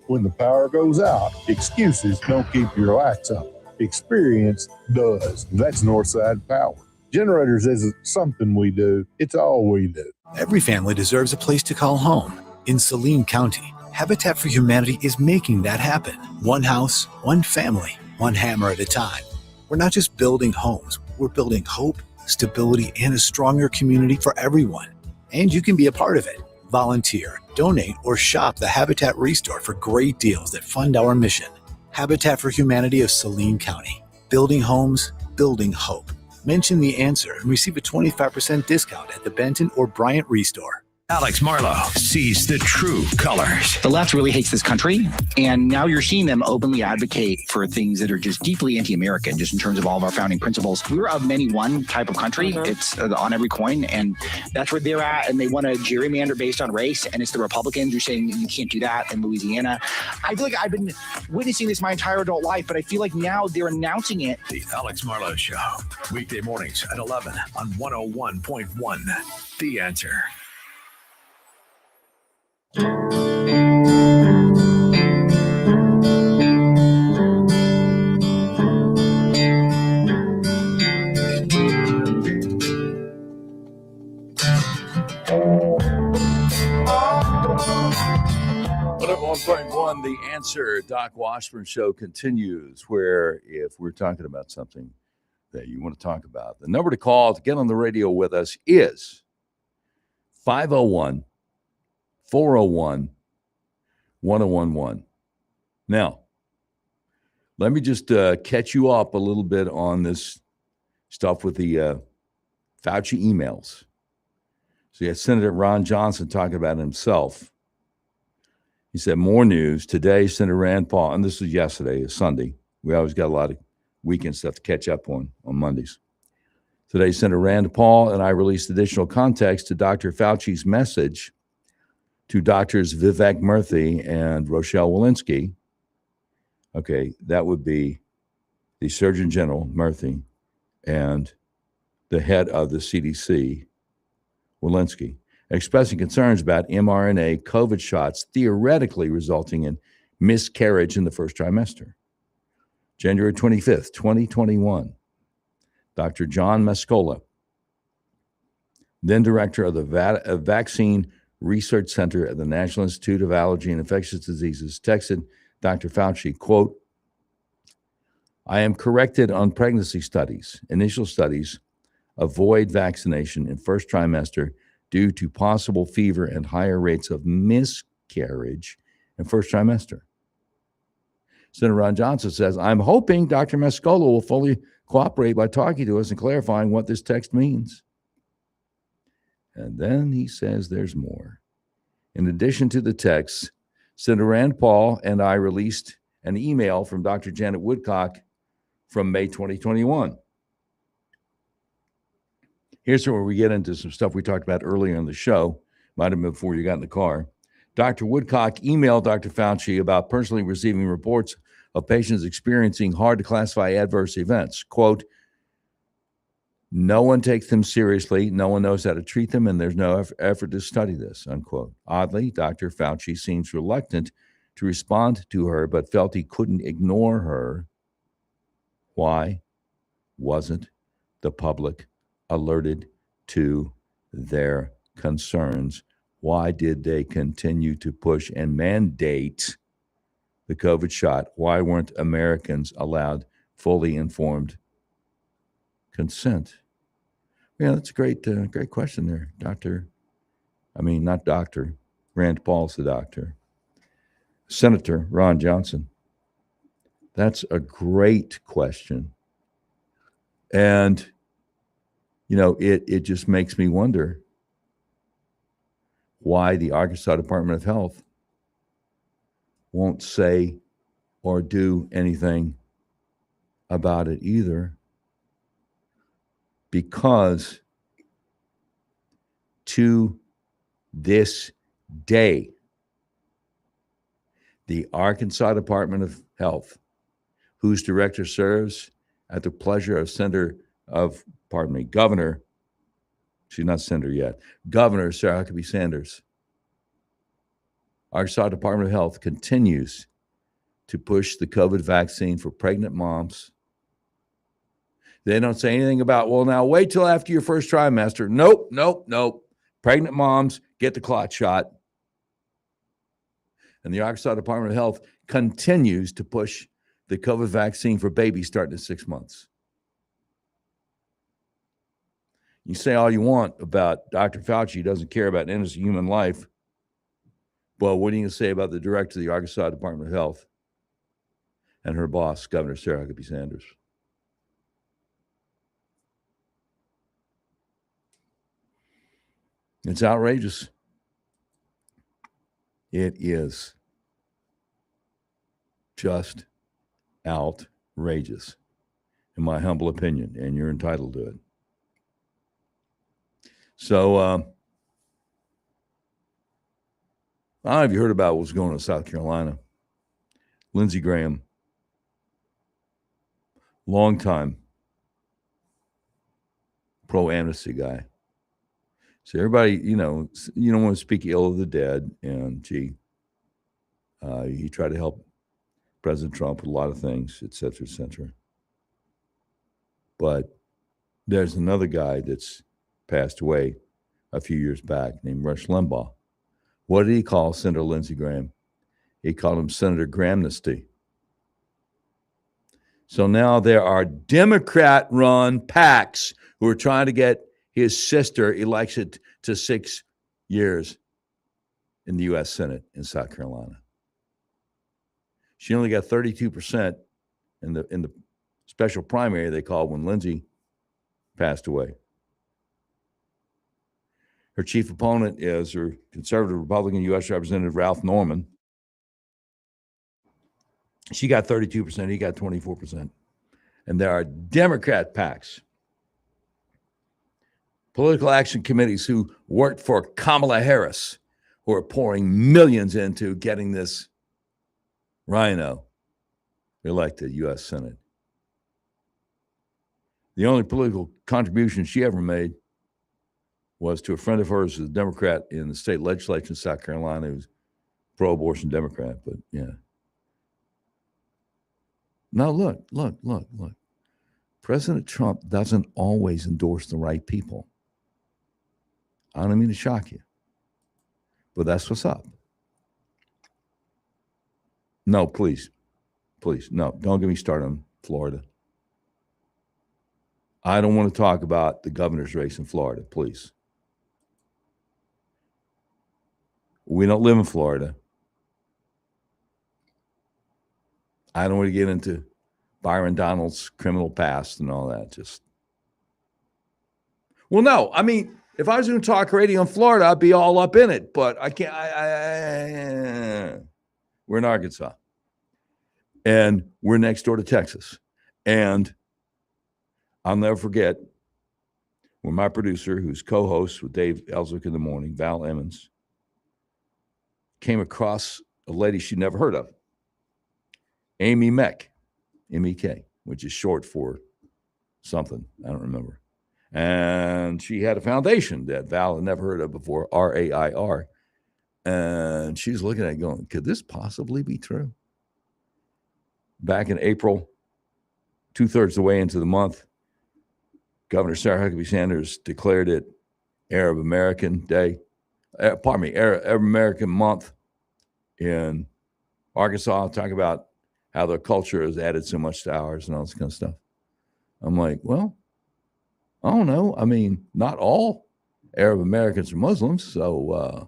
When the power goes out, excuses don't keep your lights on. Experience does. That's Northside Power. Generators isn't something we do, it's all we do. Every family deserves a place to call home. In Saline County, Habitat for Humanity is making that happen. One house, one family, one hammer at a time. We're not just building homes, we're building hope, stability, and a stronger community for everyone. And you can be a part of it. Volunteer, donate, or shop the Habitat Restore for great deals that fund our mission. Habitat for Humanity of Saline County. Building homes, building hope. Mention the answer and receive a 25% discount at the Benton or Bryant Restore. Alex Marlowe sees the true colors. The left really hates this country, and now you're seeing them openly advocate for things that are just deeply anti-American, just in terms of all of our founding principles. We're of many one type of country. It's on every coin, and that's where they're at, and they want to gerrymander based on race, and it's the Republicans who are saying you can't do that in Louisiana. I feel like I've been witnessing this my entire adult life, but I feel like now they're announcing it. The Alex Marlowe Show, weekday mornings at 11 on 101.1. The Answer. The Answer. Doc Washburn Show continues, where if we're talking about something that you want to talk about, the number to call to get on the radio with us is 501-401-1011. Now, let me just catch you up a little bit on this stuff with the Fauci emails. So you had Senator Ron Johnson talking about himself. He said, more news. Today, Senator Rand Paul, and this was yesterday, Sunday. We always got a lot of weekend stuff to catch up on Mondays. Today, Senator Rand Paul and I released additional context to Dr. Fauci's message to Doctors Vivek Murthy and Rochelle Walensky. Okay, that would be the Surgeon General, Murthy, and the head of the CDC, Walensky, expressing concerns about mRNA COVID shots theoretically resulting in miscarriage in the first trimester. January 25th, 2021, Dr. John Mascola, then director of the Vaccine Research Center at the National Institute of Allergy and Infectious Diseases, texted Dr. Fauci, quote, I am corrected on pregnancy studies. Initial studies avoid vaccination in first trimester due to possible fever and higher rates of miscarriage in first trimester. Senator Ron Johnson says, I'm hoping Dr. Mascola will fully cooperate by talking to us and clarifying what this text means. And then he says there's more. In addition to the text, Senator Rand Paul and I released an email from Dr. Janet Woodcock from May 2021. Here's where we get into some stuff we talked about earlier in the show. Might have been before you got in the car. Dr. Woodcock emailed Dr. Fauci about personally receiving reports of patients experiencing hard to classify adverse events. Quote, no one takes them seriously. No one knows how to treat them, and there's no effort to study this, unquote. Oddly, Dr. Fauci seems reluctant to respond to her, but felt he couldn't ignore her. Why wasn't the public alerted to their concerns? Why did they continue to push and mandate the COVID shot? Why weren't Americans allowed fully informed consent? Yeah, that's a great question there, Doctor. I mean, not doctor. Rand Paul's the doctor. Senator Ron Johnson. That's a great question. And, you know, it just makes me wonder why the Arkansas Department of Health won't say or do anything about it either. Because to this day, the Arkansas Department of Health, whose director serves at the pleasure of Governor, she's not senator yet, Governor Sarah Huckabee Sanders, Arkansas Department of Health continues to push the COVID vaccine for pregnant moms. They don't say anything about, well, now wait till after your first trimester. Nope. Pregnant moms get the clot shot. And the Arkansas Department of Health continues to push the COVID vaccine for babies starting at 6 months. You say all you want about Dr. Fauci doesn't care about innocent human life. Well, what are you going to say about the director of the Arkansas Department of Health and her boss, Governor Sarah Huckabee Sanders? It's outrageous. It is just outrageous, in my humble opinion, and you're entitled to it. So, I don't know if you heard about what's going on in South Carolina. Lindsey Graham, longtime pro-amnesty guy. So everybody, you don't want to speak ill of the dead, and he tried to help President Trump with a lot of things, et cetera, et cetera. But there's another guy that's passed away a few years back named Rush Limbaugh. What did he call Senator Lindsey Graham? He called him Senator Grahamnesty. So now there are Democrat-run PACs who are trying to get his sister elected to 6 years in the U.S. Senate in South Carolina. She only got 32% in the special primary they called when Lindsey passed away. Her chief opponent is her conservative Republican U.S. Representative Ralph Norman. She got 32%, he got 24%. And there are Democrat PACs, political action committees who worked for Kamala Harris, who are pouring millions into getting this rhino elected U.S. Senate. The only political contribution she ever made was to a friend of hers, who's a Democrat in the state legislature in South Carolina, who's pro-abortion Democrat, but yeah. Now look. President Trump doesn't always endorse the right people. I don't mean to shock you, but that's what's up. No, please, no, don't get me started on Florida. I don't want to talk about the governor's race in Florida, please. We don't live in Florida. I don't want to get into Byron Donald's criminal past and all that. Well, no, I mean, If I was doing talk radio in Florida, I'd be all up in it, but I can't. We're in Arkansas, and we're next door to Texas. And I'll never forget when my producer, who's co-host with Dave Ellswick in the morning, Val Emmons, came across a lady she'd never heard of, Amy Meck, M-E-K, which is short for something. I don't remember. And she had a foundation that Val had never heard of before, RAIR. And she's looking at it going, could this possibly be true? Back in April, 2/3 the way into the month, Governor Sarah Huckabee Sanders declared it Arab American Day, Arab American Month in Arkansas, talking about how their culture has added so much to ours and all this kind of stuff. I'm like, well, I don't know. I mean, not all Arab Americans are Muslims, so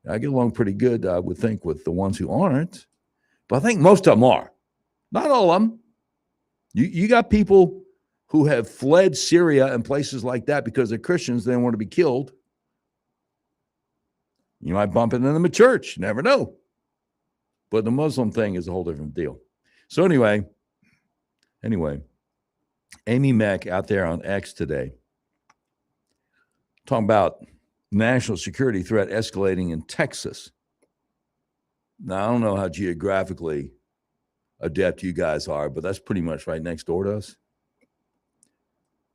I get along pretty good, I would think, with the ones who aren't. But I think most of them are. Not all of them. You got people who have fled Syria and places like that because they're Christians. They don't want to be killed. You might bump into them at church. You never know. But the Muslim thing is a whole different deal. So anyway, Amy Meck out there on X today talking about national security threat escalating in Texas. Now, I don't know how geographically adept you guys are, but that's pretty much right next door to us.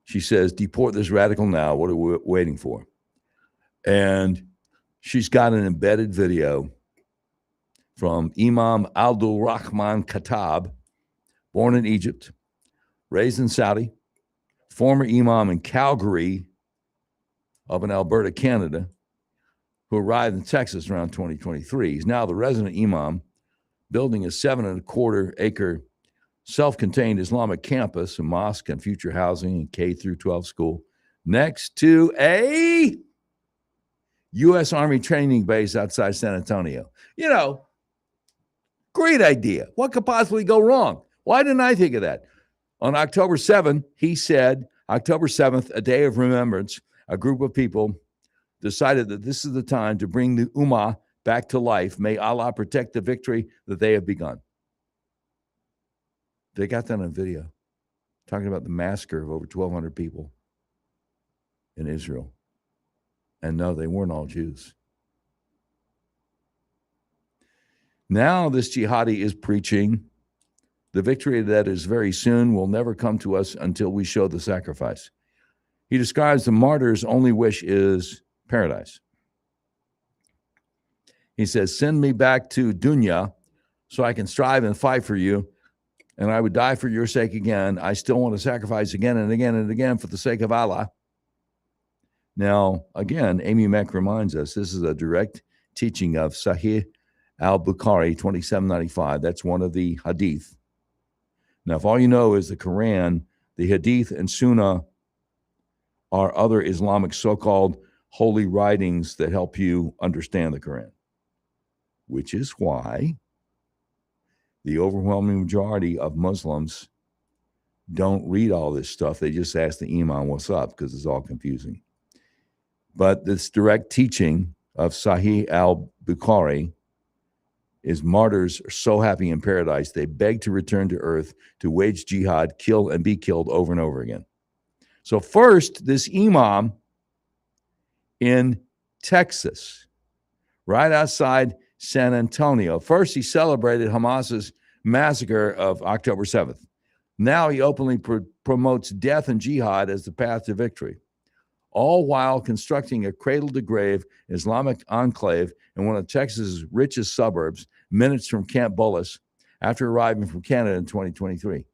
She says, deport this radical now. What are we waiting for? And she's got an embedded video from Imam Abdul Rahman Khattab, born in Egypt, raised in Saudi, former imam in Calgary up in Alberta, Canada, who arrived in Texas around 2023. He's now the resident imam, building a 7.25-acre self-contained Islamic campus, a mosque and future housing and K-12 school next to a U.S. Army training base outside San Antonio. You know, great idea. What could possibly go wrong? Why didn't I think of that? On October 7th, he said, October 7th, a day of remembrance, a group of people decided that this is the time to bring the Ummah back to life. May Allah protect the victory that they have begun. They got that on video, talking about the massacre of over 1,200 people in Israel. And no, they weren't all Jews. Now this jihadi is preaching the victory that is very soon will never come to us until we show the sacrifice. He describes the martyr's only wish is paradise. He says, send me back to dunya so I can strive and fight for you, and I would die for your sake again. I still want to sacrifice again and again and again for the sake of Allah. Now, again, Amy Meck reminds us this is a direct teaching of Sahih al-Bukhari 2795. That's one of the hadith. Now, if all you know is the Quran, the hadith and sunnah are other Islamic so-called holy writings that help you understand the Quran, which is why the overwhelming majority of Muslims don't read all this stuff. They just ask the imam what's up because it's all confusing. But this direct teaching of Sahih al-Bukhari is martyrs are so happy in paradise, they beg to return to earth to wage jihad, kill and be killed over and over again. So first, this imam in Texas, right outside San Antonio, first he celebrated Hamas's massacre of October 7th. Now he openly promotes death and jihad as the path to victory, all while constructing a cradle-to-grave Islamic enclave in one of Texas's richest suburbs, minutes from Camp Bullis, after arriving from Canada in 2023.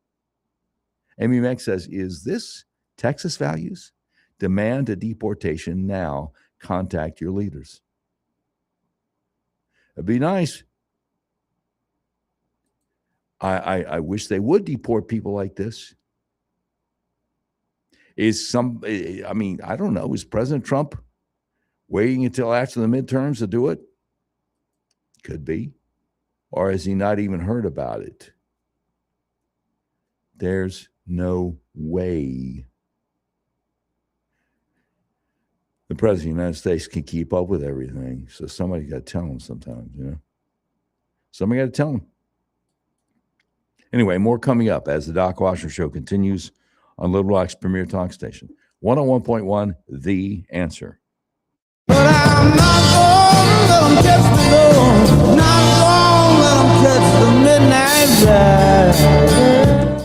Amy Meck says, is this Texas values? Demand a deportation now. Contact your leaders. It'd be nice. I wish they would deport people like this. I don't know, is President Trump waiting until after the midterms to do it? Could be. Or has he not even heard about it? There's no way. the president of the United States can keep up with everything. So somebody got to tell him sometimes, Somebody got to tell him. Anyway, more coming up as the Doc Washer Show continues on Little Rock's premier talk station. 101.1, The Answer. But I'm not gonna let them catch the door. Not gonna let them catch the midnight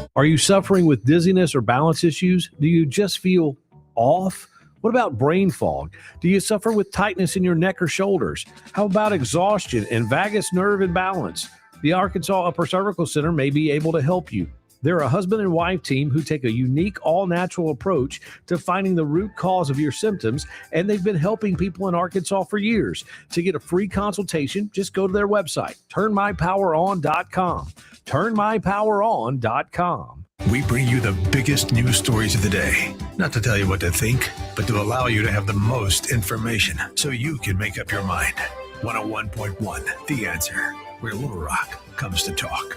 ride. Are you suffering with dizziness or balance issues? Do you just feel off? What about brain fog? Do you suffer with tightness in your neck or shoulders? How about exhaustion and vagus nerve imbalance? The Arkansas Upper Cervical Center may be able to help you. They're a husband and wife team who take a unique, all-natural approach to finding the root cause of your symptoms, and they've been helping people in Arkansas for years. To get a free consultation, just go to their website, turnmypoweron.com. Turnmypoweron.com. We bring you the biggest news stories of the day, not to tell you what to think, but to allow you to have the most information so you can make up your mind. 101.1, The Answer, where Little Rock comes to talk.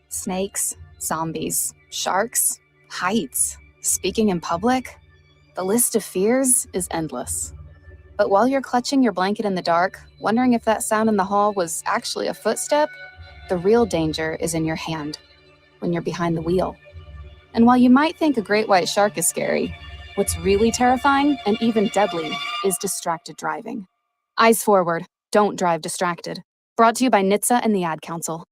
Snakes, zombies, sharks, heights, speaking in public. The list of fears is endless. But while you're clutching your blanket in the dark, wondering if that sound in the hall was actually a footstep, the real danger is in your hand, when you're behind the wheel. And while you might think a great white shark is scary, what's really terrifying and even deadly is distracted driving. Eyes forward, don't drive distracted. Brought to you by NHTSA and the Ad Council.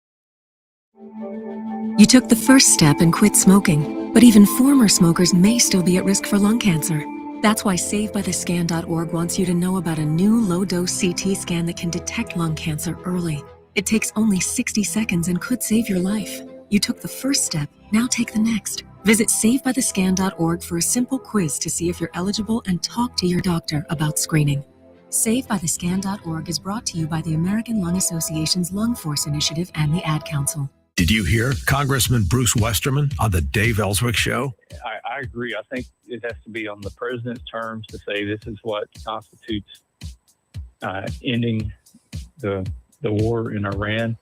You took the first step and quit smoking, but even former smokers may still be at risk for lung cancer. That's why SaveByTheScan.org wants you to know about a new low-dose CT scan that can detect lung cancer early. It takes only 60 seconds and could save your life. You took the first step, now take the next. Visit SaveByTheScan.org for a simple quiz to see if you're eligible and talk to your doctor about screening. SaveByTheScan.org is brought to you by the American Lung Association's Lung Force Initiative and the Ad Council. Did you hear Congressman Bruce Westerman on the Dave Ellswick Show? I agree. I think it has to be on the president's terms to say this is what constitutes ending the war in Iran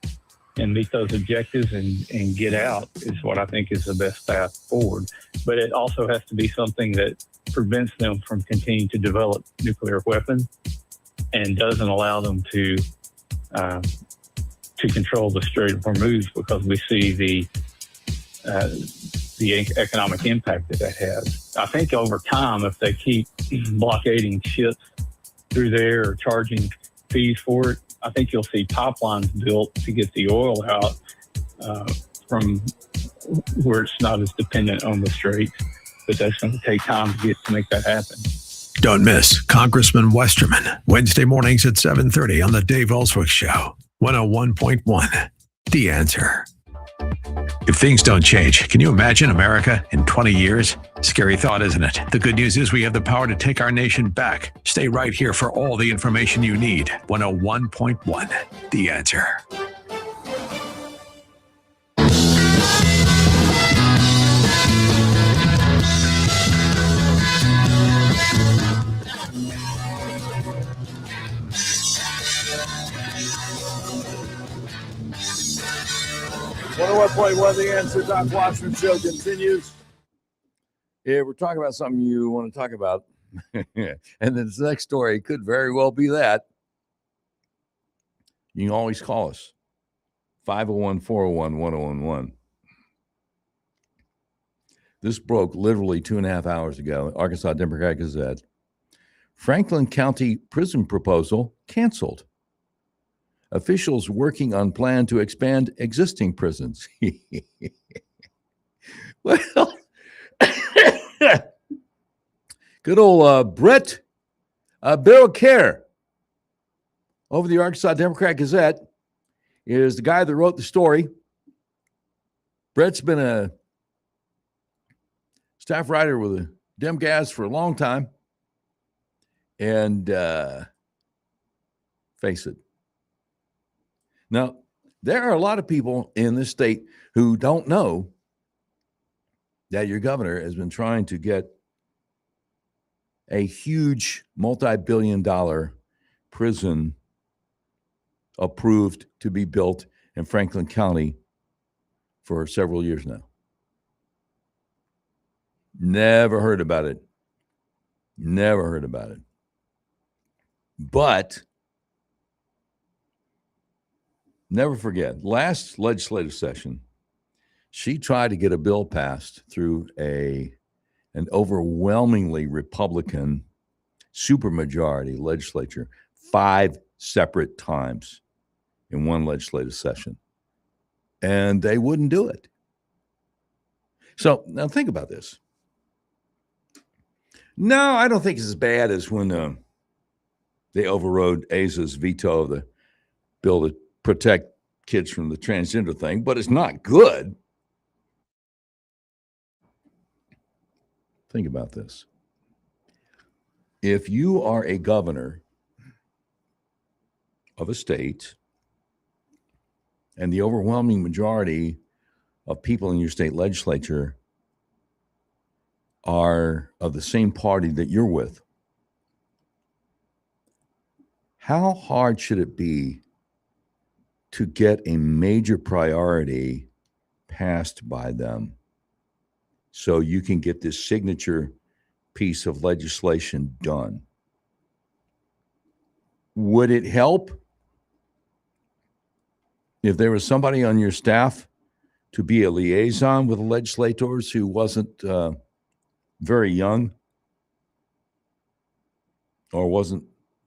and meet those objectives and get out is what I think is the best path forward. But it also has to be something that prevents them from continuing to develop nuclear weapons and doesn't allow them to control the Strait of Hormuz, because we see the economic impact that has. I think over time, if they keep blockading ships through there or charging fees for it, I think you'll see pipelines built to get the oil out from where it's not as dependent on the strait. But that's going to take time to make that happen. Don't miss Congressman Westerman, Wednesday mornings at 7:30 on the Dave Ellswick Show. 101.1, The Answer. If things don't change, can you imagine America in 20 years? Scary thought, isn't it? The good news is we have the power to take our nation back. Stay right here for all the information you need. 101.1, The Answer. The Answer. Doc Washburn Show continues. Yeah, we're talking about something you want to talk about. And then this next story could very well be that. You can always call us. 501-401-1011. This broke literally 2.5 hours ago. Arkansas Democrat Gazette. Franklin County prison proposal canceled. Officials working on plan to expand existing prisons. Well, good old Brett Barricare over the Arkansas Democrat Gazette is the guy that wrote the story. Brett's been a staff writer with a Demgas for a long time. And face it. Now, there are a lot of people in this state who don't know that your governor has been trying to get a huge multi-billion-dollar prison approved to be built in Franklin County for several years now. Never heard about it Never heard about it. But never forget, last legislative session, she tried to get a bill passed through an overwhelmingly Republican supermajority legislature 5 separate times in one legislative session. And they wouldn't do it. So now think about this. No, I don't think it's as bad as when they overrode Asa's veto of the bill to protect kids from the transgender thing, but it's not good. Think about this. If you are a governor of a state and the overwhelming majority of people in your state legislature are of the same party that you're with, how hard should it be to get a major priority passed by them so you can get this signature piece of legislation done? Would it help if there was somebody on your staff to be a liaison with the legislators who wasn't very young or wasn't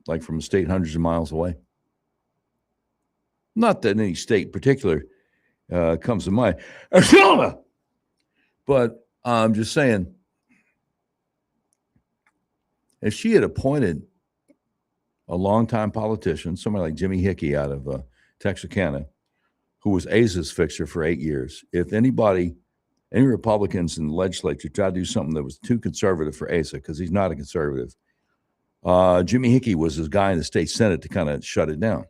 like from a state hundreds of miles away? Not that any state in particular comes to mind. But I'm just saying, if she had appointed a longtime politician, somebody like Jimmy Hickey out of Texarkana, who was Asa's fixer for 8 years, if any Republicans in the legislature tried to do something that was too conservative for Asa, because he's not a conservative, Jimmy Hickey was his guy in the state Senate to kind of shut it down.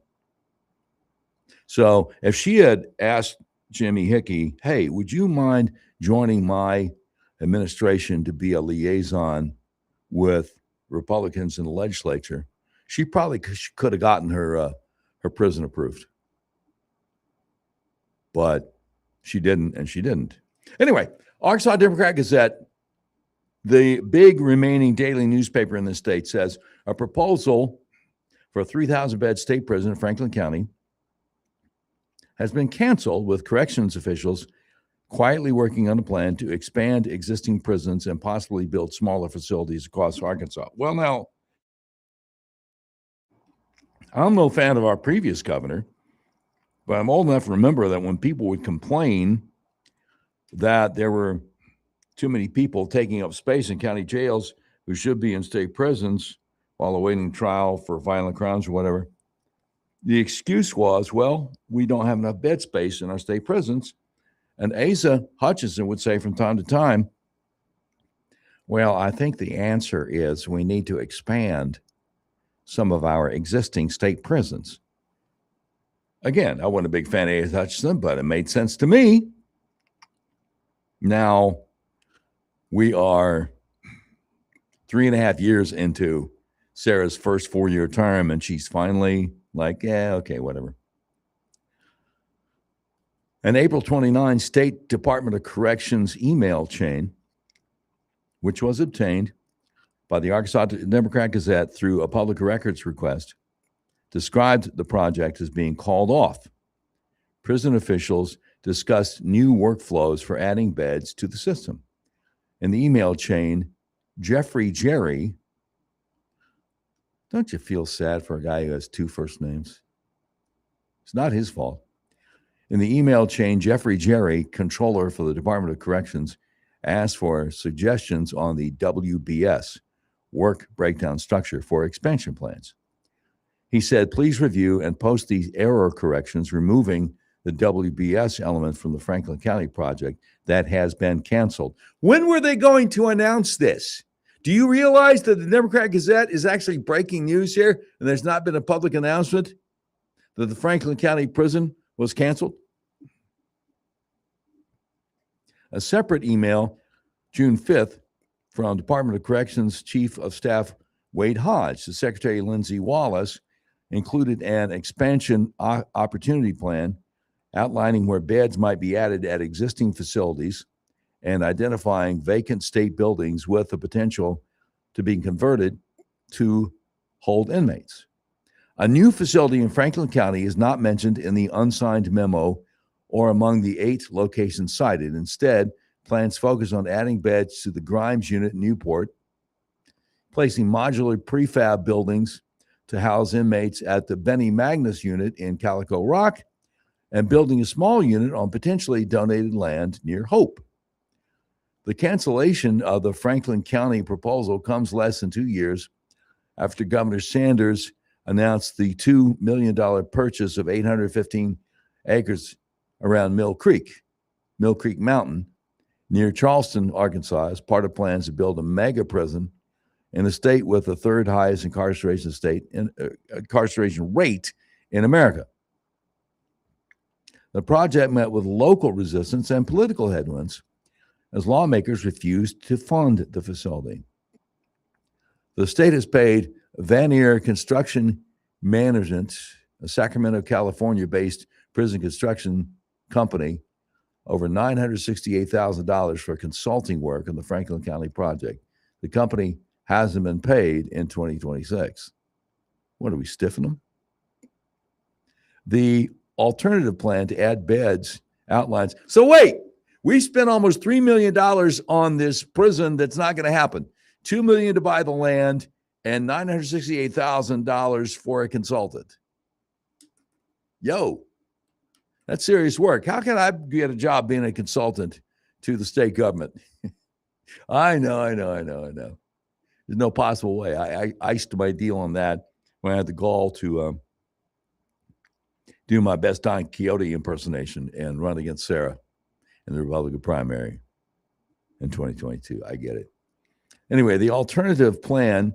So if she had asked Jimmy Hickey, hey, would you mind joining my administration to be a liaison with Republicans in the legislature, she probably could have gotten her prison approved. But she didn't, and she didn't. Anyway, Arkansas Democrat Gazette, the big remaining daily newspaper in the state, says a proposal for a 3,000-bed state prison in Franklin County has been canceled, with corrections officials quietly working on a plan to expand existing prisons and possibly build smaller facilities across Arkansas. Well, now, I'm no fan of our previous governor, but I'm old enough to remember that when people would complain that there were too many people taking up space in county jails who should be in state prisons while awaiting trial for violent crimes or whatever, the excuse was, well, we don't have enough bed space in our state prisons. And Asa Hutchinson would say from time to time, well, I think the answer is we need to expand some of our existing state prisons. Again, I wasn't a big fan of Asa Hutchinson, but it made sense to me. Now, we are 3.5 years into Sarah's first 4-year term, and she's finally like, yeah, okay, whatever. An April 29 State Department of Corrections email chain, which was obtained by the Arkansas Democrat Gazette through a public records request, described the project as being called off. Prison officials discussed new workflows for adding beds to the system. In the email chain, Jeffrey Jerry, don't you feel sad for a guy who has 2 first names? It's not his fault. In the email chain, Jeffrey Jerry, controller for the Department of Corrections, asked for suggestions on the WBS, work breakdown structure, for expansion plans. He said, please review and post these error corrections, removing the WBS element from the Franklin County project that has been canceled. When were they going to announce this? Do you realize that the Democrat Gazette is actually breaking news here, and there's not been a public announcement that the Franklin County prison was canceled? A separate email, June 5th, from Department of Corrections Chief of Staff Wade Hodge to Secretary Lindsey Wallace, included an expansion opportunity plan outlining where beds might be added at existing facilities and identifying vacant state buildings with the potential to be converted to hold inmates. A new facility in Franklin County is not mentioned in the unsigned memo or among the 8 locations cited. Instead, plans focus on adding beds to the Grimes unit in Newport, placing modular prefab buildings to house inmates at the Benny Magnus unit in Calico Rock, and building a small unit on potentially donated land near Hope. The cancellation of the Franklin County proposal comes less than 2 years after Governor Sanders announced the $2 million purchase of 815 acres around Mill Creek Mountain, near Charleston, Arkansas, as part of plans to build a mega prison in a state with the 3rd highest incarceration rate in America. The project met with local resistance and political headwinds as lawmakers refused to fund the facility. The state has paid Vanier Construction Management, a Sacramento, California-based prison construction company, over $968,000 for consulting work on the Franklin County project. The company hasn't been paid in 2026. What, are we stiffing them? The alternative plan to add beds outlines. So wait, we spent almost $3 million on this prison that's not going to happen. $2 million to buy the land and $968,000 for a consultant. Yo, that's serious work. How can I get a job being a consultant to the state government? I know. There's no possible way. I iced my deal on that when I had the gall to do my best Don Quixote impersonation and run against Sarah in the Republican primary in 2022. I get it. Anyway, the alternative plan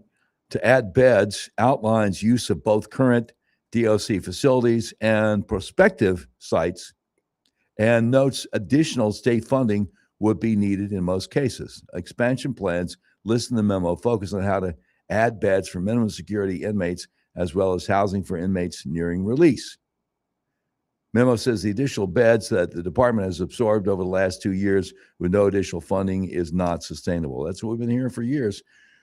to add beds outlines use of both current DOC facilities and prospective sites, and notes additional state funding would be needed in most cases. Expansion plans listed in the memo focus on how to add beds for minimum security inmates as well as housing for inmates nearing release. Memo says the additional beds that the department has absorbed over the last 2 years with no additional funding is not sustainable. That's what we've been hearing for years.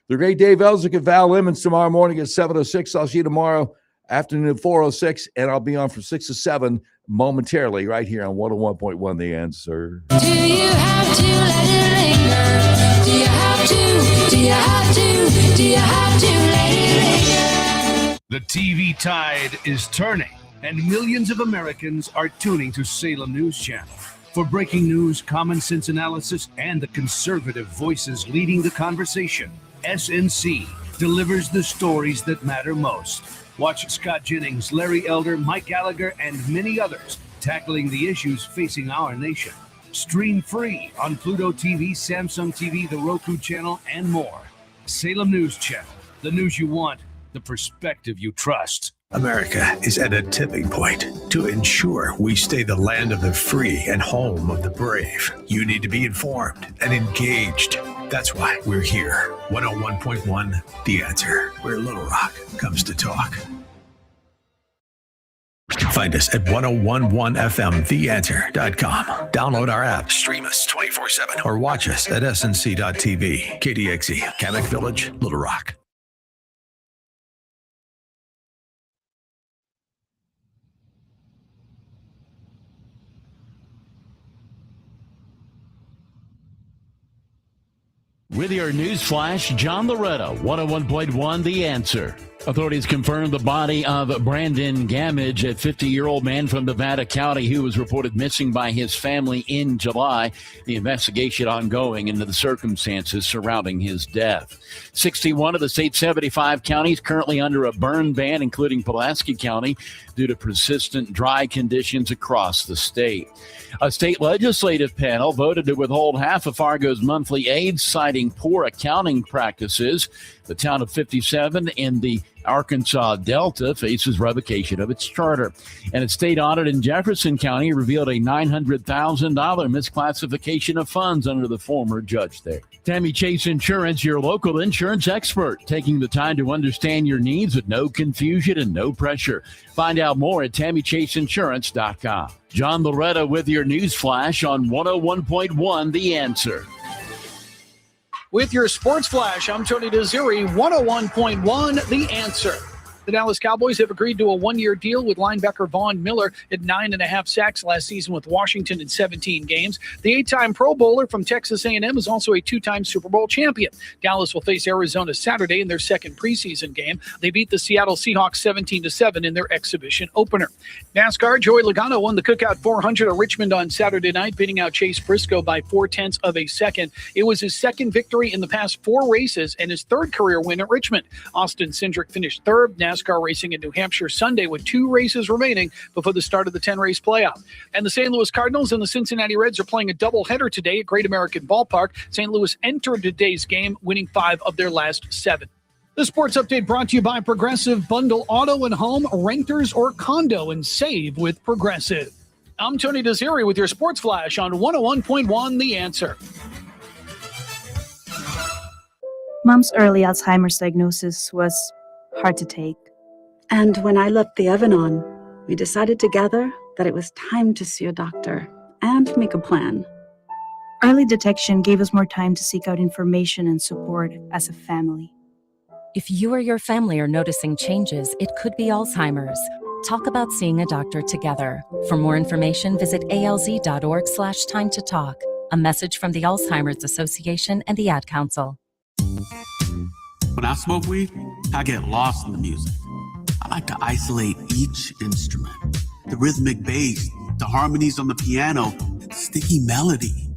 The great Dave Elzick and Val Lemons tomorrow morning at 7:06. I'll see you tomorrow afternoon at 4:06, and I'll be on from 6 to 7 momentarily right here on 101.1 The Answer. Do you have to let it linger? Do you have to? Do you have to? Do you have to let it linger? The TV tide is turning, and millions of Americans are tuning to Salem News Channel. For breaking news, common sense analysis, and the conservative voices leading the conversation, SNC delivers the stories that matter most. Watch Scott Jennings, Larry Elder, Mike Gallagher, and many others tackling the issues facing our nation. Stream free on Pluto TV, Samsung TV, the Roku channel, and more. Salem News Channel, the news you want, the perspective you trust. America is at a tipping point. To ensure we stay the land of the free and home of the brave, you need to be informed and engaged. That's why we're here. 101.1 The Answer, where Little Rock comes to talk. Find us at 1011fmtheanswer.com. Download our app, stream us 24/7, or watch us at snc.tv. KDXE, Kamek Village, Little Rock. With your news flash, John Loretta, 101.1 The Answer. Authorities confirmed the body of Brandon Gamage, a 50-year-old man from Nevada County who was reported missing by his family in July. The investigation ongoing into the circumstances surrounding his death. 61 of the state's 75 counties currently under a burn ban, including Pulaski County, due to persistent dry conditions across the state. A state legislative panel voted to withhold half of Fargo's monthly aid, citing poor accounting practices. The town of 57 in the Arkansas Delta faces revocation of its charter. And a state audit in Jefferson County revealed a $900,000 misclassification of funds under the former judge there. Tammy Chase Insurance, your local insurance expert, taking the time to understand your needs with no confusion and no pressure. Find out more at TammyChaseInsurance.com. John Loretta with your news flash on 101.1 The Answer. with your Sports Flash. I'm Tony Desiri, 101.1 The Answer. The Dallas Cowboys have agreed to a one-year deal with linebacker Von Miller at 9.5 sacks last season with Washington in 17 games. The 8-time Pro Bowler from Texas A&M is also a 2-time Super Bowl champion. Dallas will face Arizona Saturday in their second preseason game. They beat the Seattle Seahawks 17-7 in their exhibition opener. NASCAR, Joey Logano won the Cookout 400 at Richmond on Saturday night, beating out Chase Briscoe by 0.4 of a second. It was his second victory in the past 4 races and his third career win at Richmond. Austin Cindric finished third. NASCAR racing in New Hampshire Sunday with 2 races remaining before the start of the 10-race playoff. And the St. Louis Cardinals and the Cincinnati Reds are playing a doubleheader today at Great American Ballpark. St. Louis entered today's game, winning 5 of their last 7. The sports update brought to you by Progressive. Bundle auto and home, renters or condo, and save with Progressive. I'm Tony Desiri with your Sports Flash on 101.1 The Answer. Mom's early Alzheimer's diagnosis was hard to take. And when I left the oven on, we decided together that it was time to see a doctor and make a plan. Early detection gave us more time to seek out information and support as a family. If you or your family are noticing changes, it could be Alzheimer's. Talk about seeing a doctor together. For more information, visit alz.org/time to talk. A message from the Alzheimer's Association and the Ad Council. When I smoke weed, I get lost in the music. I like to isolate each instrument. The rhythmic bass, the harmonies on the piano, the sticky melody.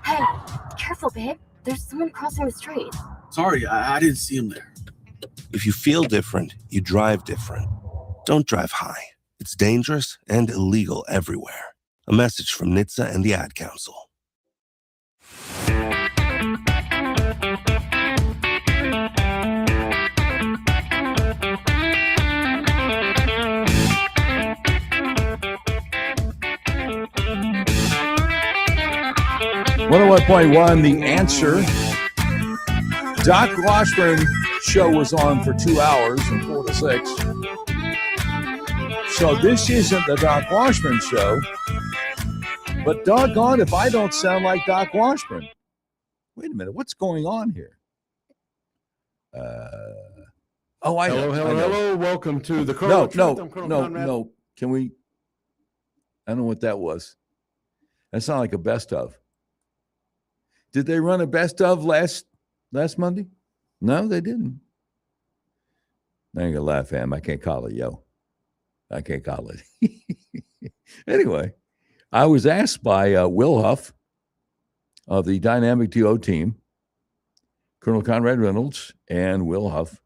Hey, careful, babe. There's someone crossing the street. Sorry, I didn't see him there. If you feel different, you drive different. Don't drive high. It's dangerous and illegal everywhere. A message from NHTSA and the Ad Council. .1 The Answer. Doc Washburn show was on for 2 hours from 4 to 6. So this isn't the Doc Washburn show. But doggone if I don't sound like Doc Washburn. Wait a minute, what's going on here? I know. Hello. Welcome to the Colonel. No. Can we? I don't know what that was. That sounded like a best of. Did they run a best of last Monday? No, they didn't. I ain't gonna laugh at him. I can't call it, yo. I can't call it. Anyway, I was asked by Will Huff of the Dynamic Duo team, Colonel Conrad Reynolds and Will Huff,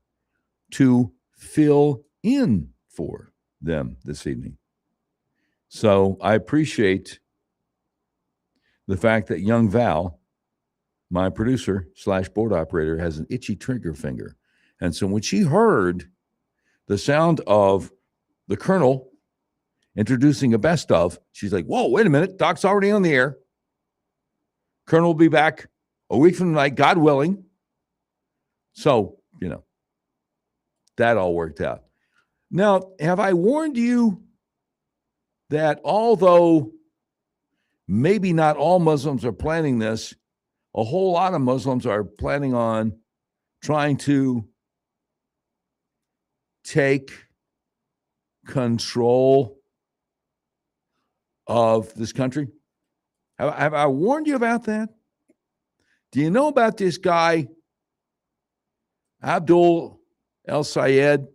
to fill in for them this evening. So I appreciate the fact that young Val, my producer / board operator, has an itchy trigger finger. And so when she heard the sound of the Colonel introducing a best of, she's like, whoa, wait a minute. Doc's already on the air. Colonel will be back a week from tonight, God willing. So, that all worked out. Now, have I warned you that although maybe not all Muslims are planning this, a whole lot of Muslims are planning on trying to take control of this country? Have I warned you about that? Do you know about this guy, Abdul El-Sayed,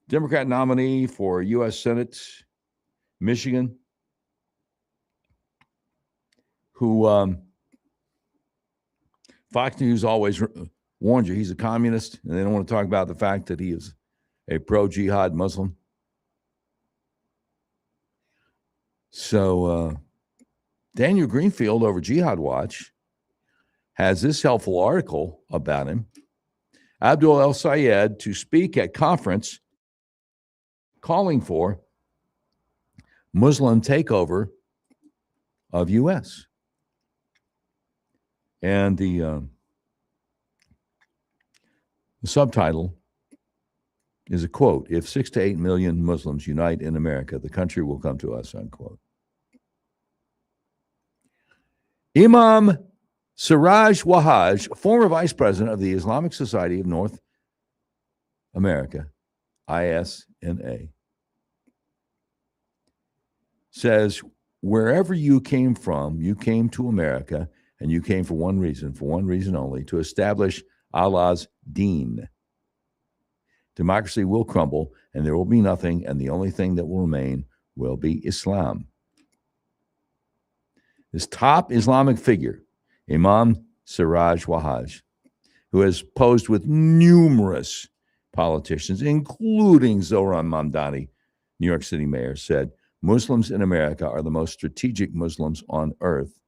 Democrat nominee for U.S. Senate, Michigan, who Fox News always warned you he's a communist, and they don't want to talk about the fact that he is a pro-jihad Muslim. So Daniel Greenfield over Jihad Watch has this helpful article about him. Abdul El-Sayed to speak at conference calling for Muslim takeover of U.S. And the subtitle is a quote: "If 6 to 8 million Muslims unite in America, the country will come to us," unquote. Imam Siraj Wahaj, former vice president of the Islamic Society of North America, ISNA, says, wherever you came from, you came to America, and you came for one reason only, to establish Allah's deen. Democracy will crumble, and there will be nothing, and the only thing that will remain will be Islam. This top Islamic figure, Imam Siraj Wahaj, who has posed with numerous politicians, including Zohran Mamdani, New York City mayor, said, Muslims in America are the most strategic Muslims on earth.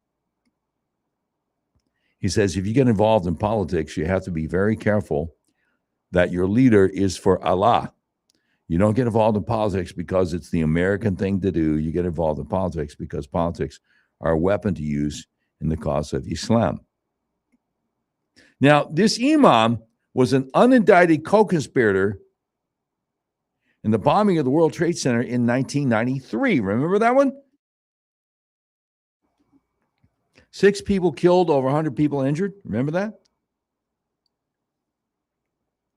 He says, if you get involved in politics, you have to be very careful that your leader is for Allah. You don't get involved in politics because it's the American thing to do. You get involved in politics because politics are a weapon to use in the cause of Islam. Now, this imam was an unindicted co-conspirator in the bombing of the World Trade Center in 1993. Remember that one? 6 people killed, over 100 people injured. Remember that?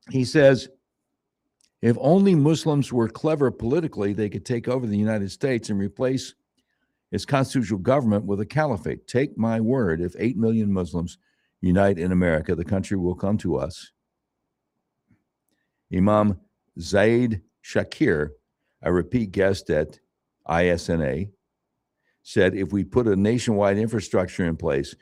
He says, if only Muslims were clever politically, they could take over the United States and replace its constitutional government with a caliphate. Take my word, if 8 million Muslims unite in America, the country will come to us. Imam Zaid Shakir, a repeat guest at ISNA, said if we put a nationwide infrastructure in place,